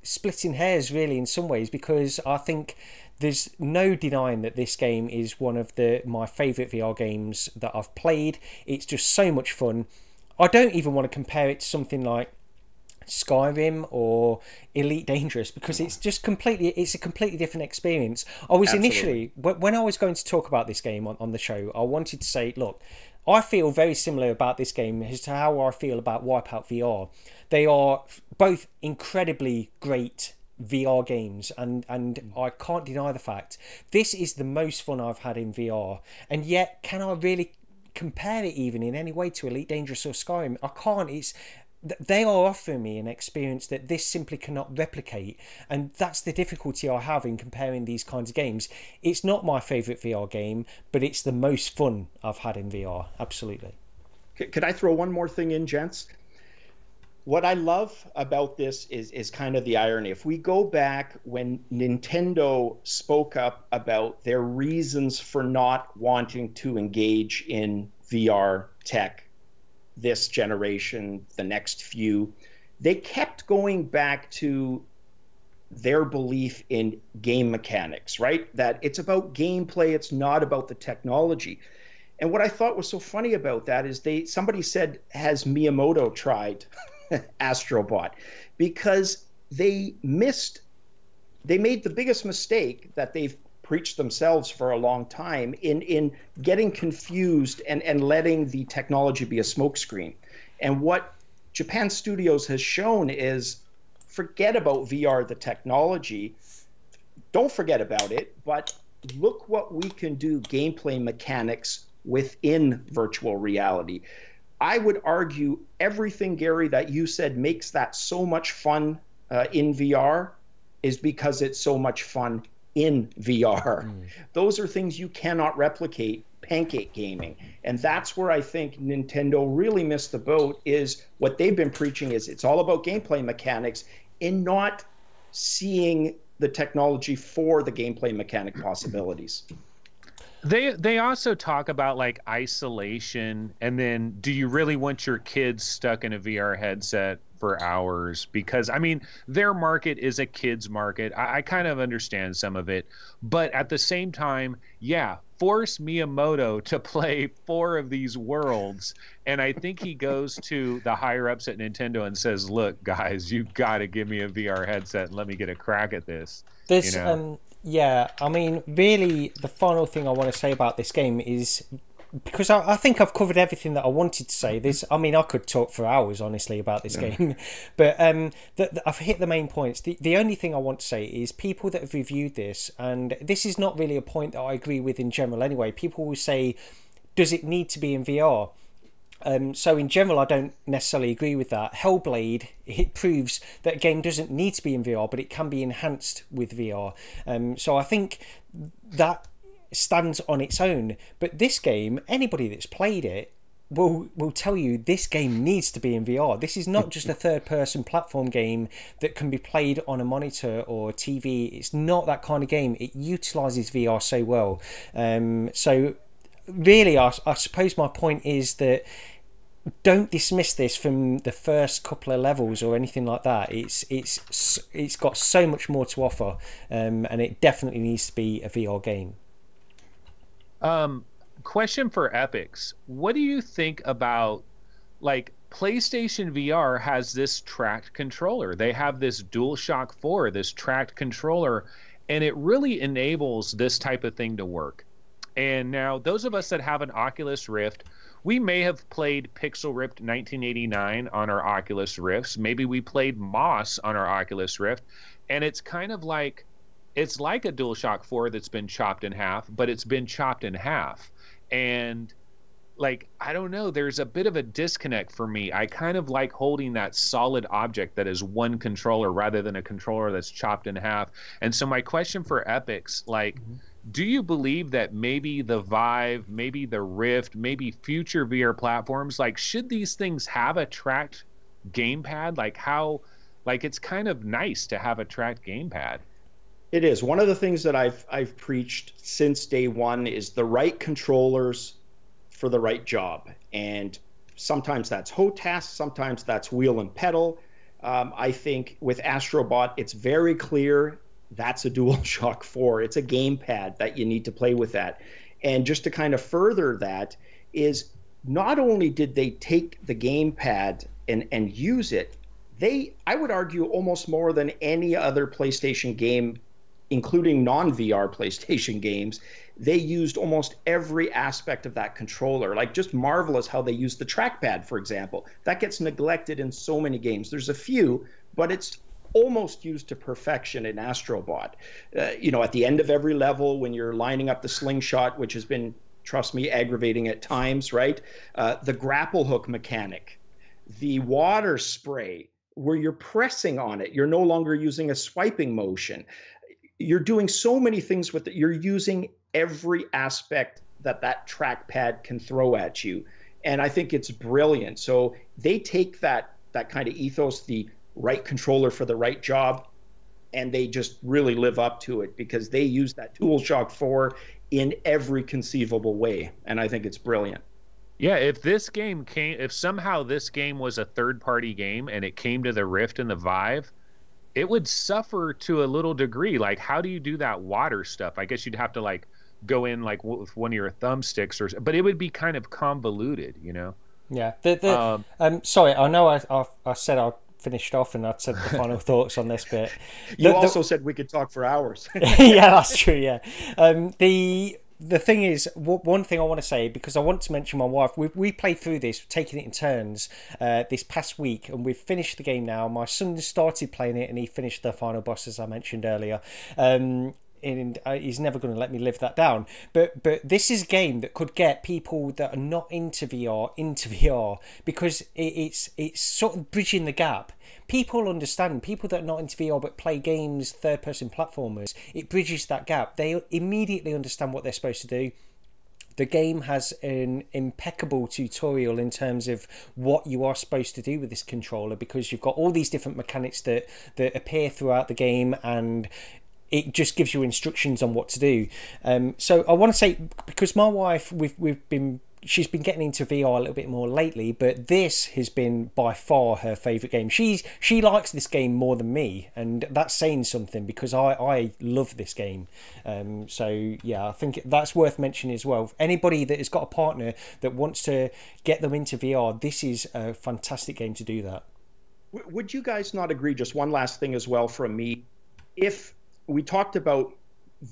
splitting hairs really in some ways, because I think there's no denying that this game is one of my favourite VR games that I've played. It's just so much fun. I don't even want to compare it to something like Skyrim or Elite Dangerous, because it's a completely different experience. I was initially, when I was going to talk about this game on the show, I wanted to say, look, I feel very similar about this game as to how I feel about Wipeout VR. They are both incredibly great VR games, and I can't deny the fact this is the most fun I've had in VR, and yet can I really compare it even in any way to Elite Dangerous or Skyrim? I can't. They are offering me an experience that this simply cannot replicate, and that's the difficulty I have in comparing these kinds of games. It's not my favourite VR game, but it's the most fun I've had in VR, absolutely. Could I throw one more thing in, gents? What I love about this is kind of the irony. If we go back when Nintendo spoke up about their reasons for not wanting to engage in VR tech this generation, the next few, they kept going back to their belief in game mechanics, right? That it's about gameplay, it's not about the technology. And what I thought was so funny about that is somebody said, has Miyamoto tried Astrobot? Because they made the biggest mistake that they've preached themselves for a long time in getting confused and letting the technology be a smokescreen. And what Japan Studios has shown is, forget about VR, the technology, don't forget about it, but look what we can do gameplay mechanics within virtual reality. I would argue everything, Gary, that you said makes that so much fun in VR is because it's so much fun in VR. Those are things you cannot replicate, pancake gaming. And that's where I think Nintendo really missed the boat, is what they've been preaching is it's all about gameplay mechanics, in not seeing the technology for the gameplay mechanic possibilities. They also talk about like isolation, and then do you really want your kids stuck in a VR headset for hours? Because I mean, their market is a kids market. I kind of understand some of it, but at the same time, yeah, force Miyamoto to play 4 of these worlds. And I think he goes to the higher ups at Nintendo and says, look, guys, you got to give me a VR headset and let me get a crack at this. This, you know? Yeah, I mean, really, the final thing I want to say about this game is, because I think I've covered everything that I wanted to say. I mean, I could talk for hours, honestly, about this game. But I've hit the main points. The only thing I want to say is people that have reviewed this, and this is not really a point that I agree with in general anyway, people will say, does it need to be in VR? So in general, I don't necessarily agree with that. Hellblade, it proves that a game doesn't need to be in VR, but it can be enhanced with VR. So I think that stands on its own. But this game, anybody that's played it will tell you this game needs to be in VR. This is not just a third-person platform game that can be played on a monitor or TV. It's not that kind of game. It utilises VR so well. So really, I suppose my point is that don't dismiss this from the first couple of levels or anything like that. It's got so much more to offer, and it definitely needs to be a VR game. Question for Epyx. What do you think about, like, PlayStation VR has this tracked controller? They have this DualShock 4, this tracked controller, and it really enables this type of thing to work. And now those of us that have an Oculus Rift, we may have played Pixel Ripped 1989 on our Oculus Rifts. Maybe we played Moss on our Oculus Rift. And it's kind of like, it's like a DualShock 4 that's been chopped in half, but it's been chopped in half. And like, I don't know, there's a bit of a disconnect for me. I kind of like holding that solid object that is one controller rather than a controller that's chopped in half. And so my question for Epyx, like, do you believe that maybe the Vive, maybe the Rift, maybe future VR platforms, like, should these things have a tracked gamepad? Like, how, like, it's kind of nice to have a tracked gamepad. It is. One of the things that I've preached since day one is the right controllers for the right job. And sometimes that's HOTAS, sometimes that's wheel and pedal. I think with Astrobot, it's very clear that's a DualShock 4. It's a gamepad that you need to play with that. And just to kind of further that is, not only did they take the gamepad and use it, I would argue almost more than any other PlayStation game, including non-VR PlayStation games, they used almost every aspect of that controller. Like, just marvelous how they used the trackpad, for example. That gets neglected in so many games. There's a few, but it's almost used to perfection in Astrobot. You know, at the end of every level, when you're lining up the slingshot, which has been, trust me, aggravating at times, right? The grapple hook mechanic, the water spray, where you're pressing on it. You're no longer using a swiping motion. You're doing so many things with it. You're using every aspect that trackpad can throw at you. And I think it's brilliant. So they take that that kind of ethos, the right controller for the right job, and they just really live up to it because they use that DualShock 4 in every conceivable way, and I think it's brilliant. Yeah, if somehow this game was a third-party game and it came to the Rift and the Vive, it would suffer to a little degree. Like, how do you do that water stuff? I guess you'd have to like go in like with one of your thumbsticks, but it would be kind of convoluted, you know? Yeah. Sorry, I know I said I finished off and I'd said the final thoughts on this bit. You also said we could talk for hours. Yeah, that's true. Yeah. The thing is, one thing I want to say, because I want to mention my wife, we played through this, taking it in turns this past week, and we've finished the game now. My son started playing it and he finished the final boss, as I mentioned earlier. And he's never going to let me live that down. But this is a game that could get people that are not into VR because it's sort of bridging the gap. People understand, people that are not into VR but play games, third-person platformers, it bridges that gap. They immediately understand what they're supposed to do. The game has an impeccable tutorial in terms of what you are supposed to do with this controller, because you've got all these different mechanics that appear throughout the game, and it just gives you instructions on what to do. So I want to say, because my wife, she's been getting into VR a little bit more lately, but this has been by far her favourite game. She likes this game more than me, and that's saying something because I love this game. So yeah, I think that's worth mentioning as well. Anybody that has got a partner that wants to get them into VR, this is a fantastic game to do that. Would you guys not agree, just one last thing as well from me, if we talked about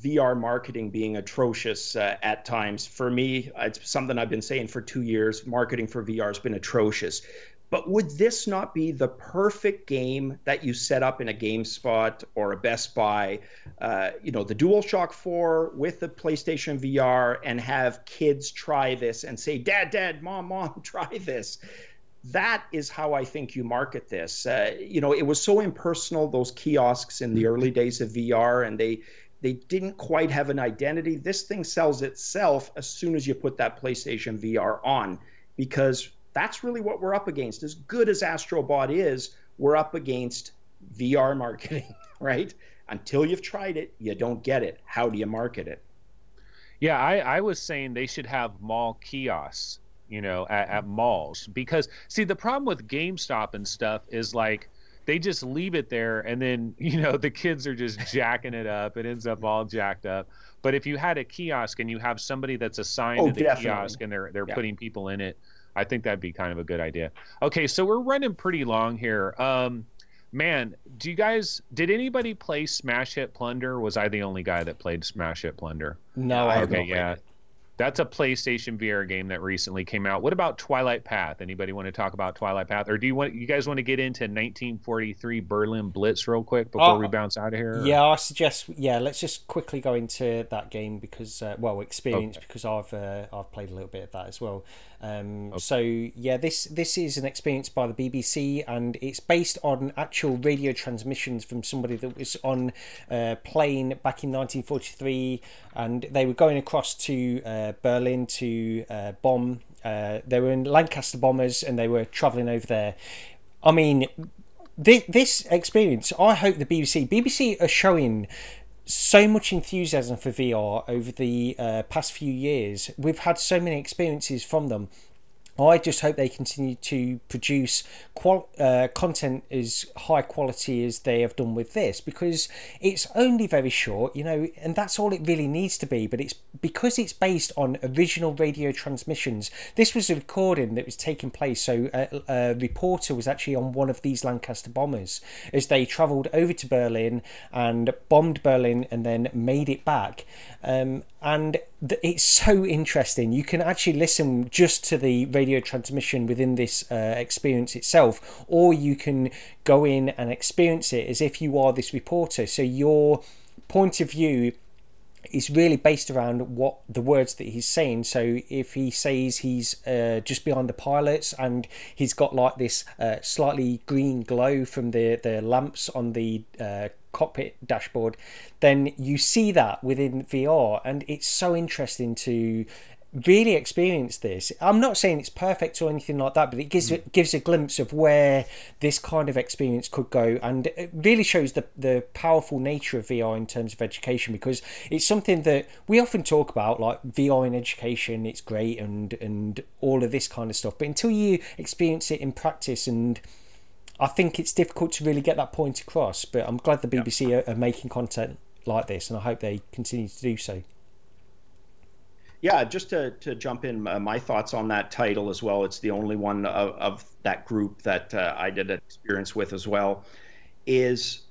VR marketing being atrocious at times. For me, it's something I've been saying for 2 years. Marketing for VR has been atrocious. But would this not be the perfect game that you set up in a GameSpot or a Best Buy, the DualShock 4 with the PlayStation VR, and have kids try this and say, Dad, Mom, try this? That is how I think you market this. It was so impersonal, those kiosks in the early days of VR, and they didn't quite have an identity. This thing sells itself as soon as you put that PlayStation VR on, because that's really what we're up against. As good as Astrobot is, we're up against VR marketing, right? Until you've tried it, you don't get it. How do you market it? Yeah, I was saying they should have mall kiosks, at malls, because see, the problem with GameStop and stuff is like, they just leave it there, and then the kids are just jacking it up. It ends up all jacked up. But if you had a kiosk and you have somebody that's assigned to the kiosk and they're putting people in it, I think that'd be kind of a good idea. Okay, so we're running pretty long here. Man, did anybody play Smash Hit Plunder? Was I the only guy that played Smash Hit Plunder? No, I haven't. Yeah. That's a PlayStation VR game that recently came out. What about Twilight Path? Anybody want to talk about Twilight Path? Or you guys want to get into 1943 Berlin Blitz real quick before we bounce out of here? Yeah, I suggest, let's just quickly go into that game because, because I've played a little bit of that as well. So yeah, this is an experience by the BBC, and it's based on actual radio transmissions from somebody that was on a plane back in 1943, and they were going across to Berlin to bomb. They were in Lancaster bombers and they were travelling over there. I mean, this experience, I hope the BBC are showing so much enthusiasm for VR over the past few years. We've had so many experiences from them. I just hope they continue to produce content as high quality as they have done with this, because it's only very short, and that's all it really needs to be. But it's because it's based on original radio transmissions. This was a recording that was taking place. So a reporter was actually on one of these Lancaster bombers as they travelled over to Berlin and bombed Berlin and then made it back. And it's so interesting. You can actually listen just to the radio transmission within this experience itself, or you can go in and experience it as if you are this reporter. So your point of view is really based around what the words that he's saying. So if he says he's just behind the pilots and he's got like this slightly green glow from the lamps on the cockpit dashboard, then you see that within VR, and it's so interesting to really experience this. I'm not saying it's perfect or anything like that, but it gives a glimpse of where this kind of experience could go, and it really shows the powerful nature of VR in terms of education, because it's something that we often talk about, like VR in education, it's great and all of this kind of stuff, but until you experience it in practice, and I think it's difficult to really get that point across. But I'm glad the BBC are making content like this, and I hope they continue to do so. Yeah, just to jump in, my thoughts on that title as well. It's the only one of that group that I did an experience with as well. Is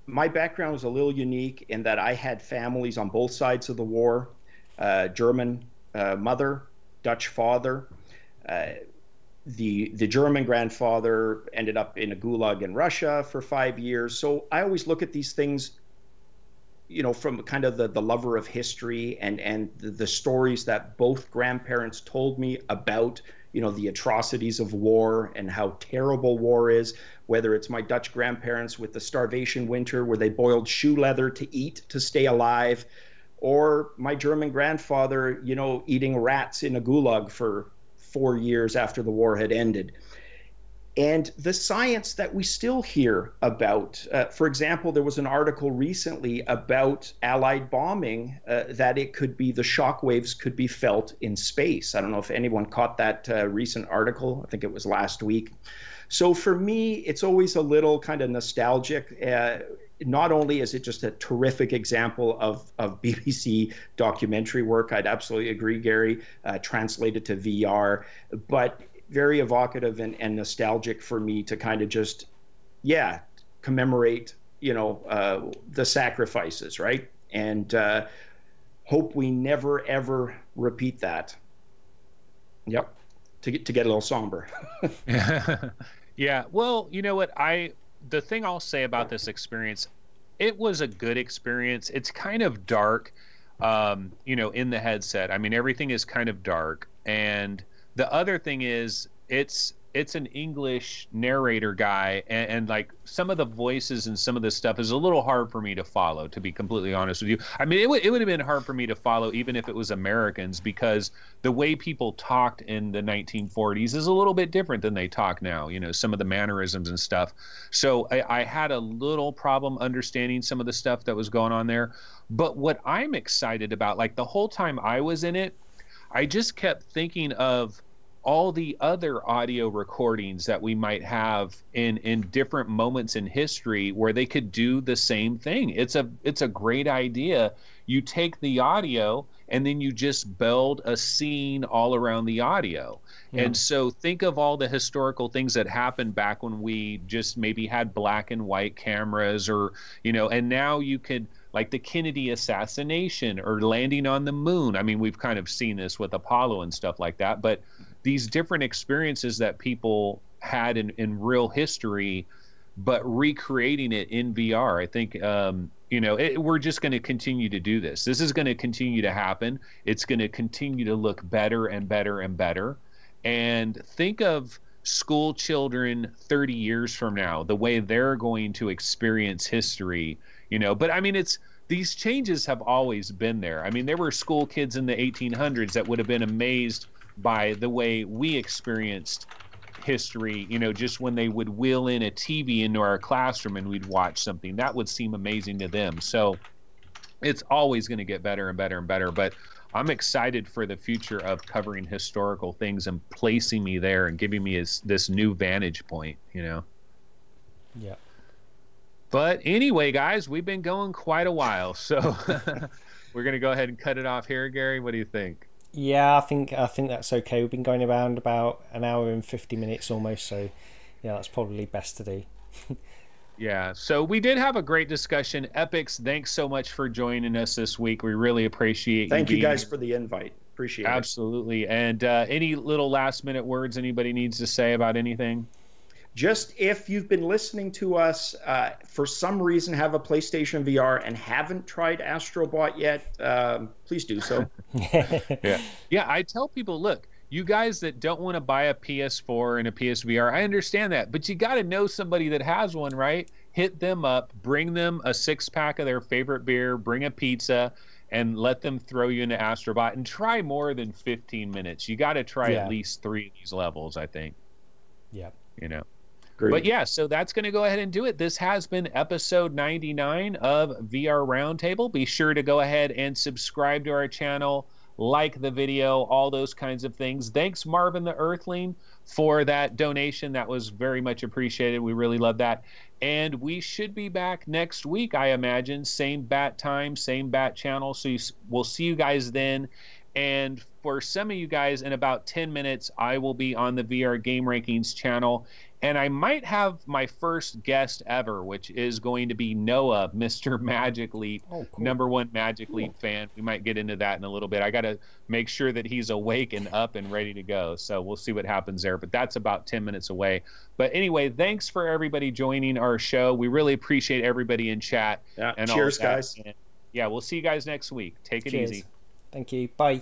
my background was a little unique in that I had families on both sides of the war, German mother, Dutch father. The German grandfather ended up in a gulag in Russia for 5 years. So I always look at these things, you know, from kind of the lover of history and the stories that both grandparents told me about, you know, the atrocities of war and how terrible war is, whether it's my Dutch grandparents with the starvation winter where they boiled shoe leather to eat to stay alive, or my German grandfather, you know, eating rats in a gulag for 4 years after the war had ended. And the science that we still hear about, for example, there was an article recently about Allied bombing, that it could be the shock waves could be felt in space. I don't know if anyone caught that recent article. I think it was last week. So for me, it's always a little kind of nostalgic. Not only is it just a terrific example of BBC documentary work, I'd absolutely agree, Gary, translated to VR, but very evocative and nostalgic for me to kind of just, commemorate, you know, the sacrifices, right? And hope we never, ever repeat that. Yep. To get a little somber. Yeah. Well, you know what? The thing I'll say about this experience, it was a good experience. It's kind of dark, you know, in the headset. I mean, everything is kind of dark. And the other thing is, it's an English narrator guy, and like some of the voices and some of the stuff is a little hard for me to follow, to be completely honest with you. I mean, it would have been hard for me to follow even if it was Americans, because the way people talked in the 1940s is a little bit different than they talk now, you know, some of the mannerisms and stuff. So I had a little problem understanding some of the stuff that was going on there. But what I'm excited about, like the whole time I was in it, I just kept thinking of all the other audio recordings that we might have in different moments in history where they could do the same thing. It's a great idea. You take the audio and then you just build a scene all around the audio. Yeah. And so think of all the historical things that happened back when we just maybe had black and white cameras, or, you know, and now you could, like the Kennedy assassination or landing on the moon. I mean, we've kind of seen this with Apollo and stuff like that, but these different experiences that people had in real history, but recreating it in VR. I think, you know, we're just going to continue to do this. This is going to continue to happen. It's going to continue to look better and better and better. And think of school children 30 years from now, the way they're going to experience history, you know. But I mean, these changes have always been there. I mean, there were school kids in the 1800s that would have been amazed by the way we experienced history, you know, just when they would wheel in a TV into our classroom and we'd watch something, that would seem amazing to them. So it's always going to get better and better and better. But I'm excited for the future of covering historical things and placing me there and giving me this new vantage point, you know? Yeah. But anyway, guys, we've been going quite a while, so we're going to go ahead and cut it off here. Gary, what do you think? Yeah, I think that's okay. We've been going around about an hour and 50 minutes almost, so yeah, that's probably best to do. Yeah, so we did have a great discussion. Epyx, thanks so much for joining us this week. We really appreciate you. Thank you guys for the invite. Appreciate it. Absolutely. And any little last minute words anybody needs to say about anything? Just if you've been listening to us, for some reason have a PlayStation VR and haven't tried Astrobot yet, please do so. Yeah, I tell people, look, you guys that don't want to buy a PS4 and a PSVR, I understand that, but you got to know somebody that has one, right? hit them up, bring them a 6-pack of their favorite beer, bring a pizza, and let them throw you into Astrobot, and try more than 15 minutes. You got to try at least 3 of these levels, I think. Yeah. You know. Great. But yeah, so that's going to go ahead and do it. This has been episode 99 of VR Roundtable. Be sure to go ahead and subscribe to our channel, like the video, all those kinds of things. Thanks, Marvin the Earthling, for that donation. That was very much appreciated. We really love that. And we should be back next week, I imagine. Same bat time, same bat channel. So we'll see you guys then. And for some of you guys, in about 10 minutes, I will be on the VR Game Rankings channel. And I might have my first guest ever, which is going to be Noah, Mr. Magic Leap, #1 Magic Leap fan. We might get into that in a little bit. I got to make sure that he's awake and up and ready to go. So we'll see what happens there. But that's about 10 minutes away. But anyway, thanks for everybody joining our show. We really appreciate everybody in chat. Yeah. And cheers, all that. guys. And yeah, we'll see you guys next week. Take it easy. Thank you. Bye.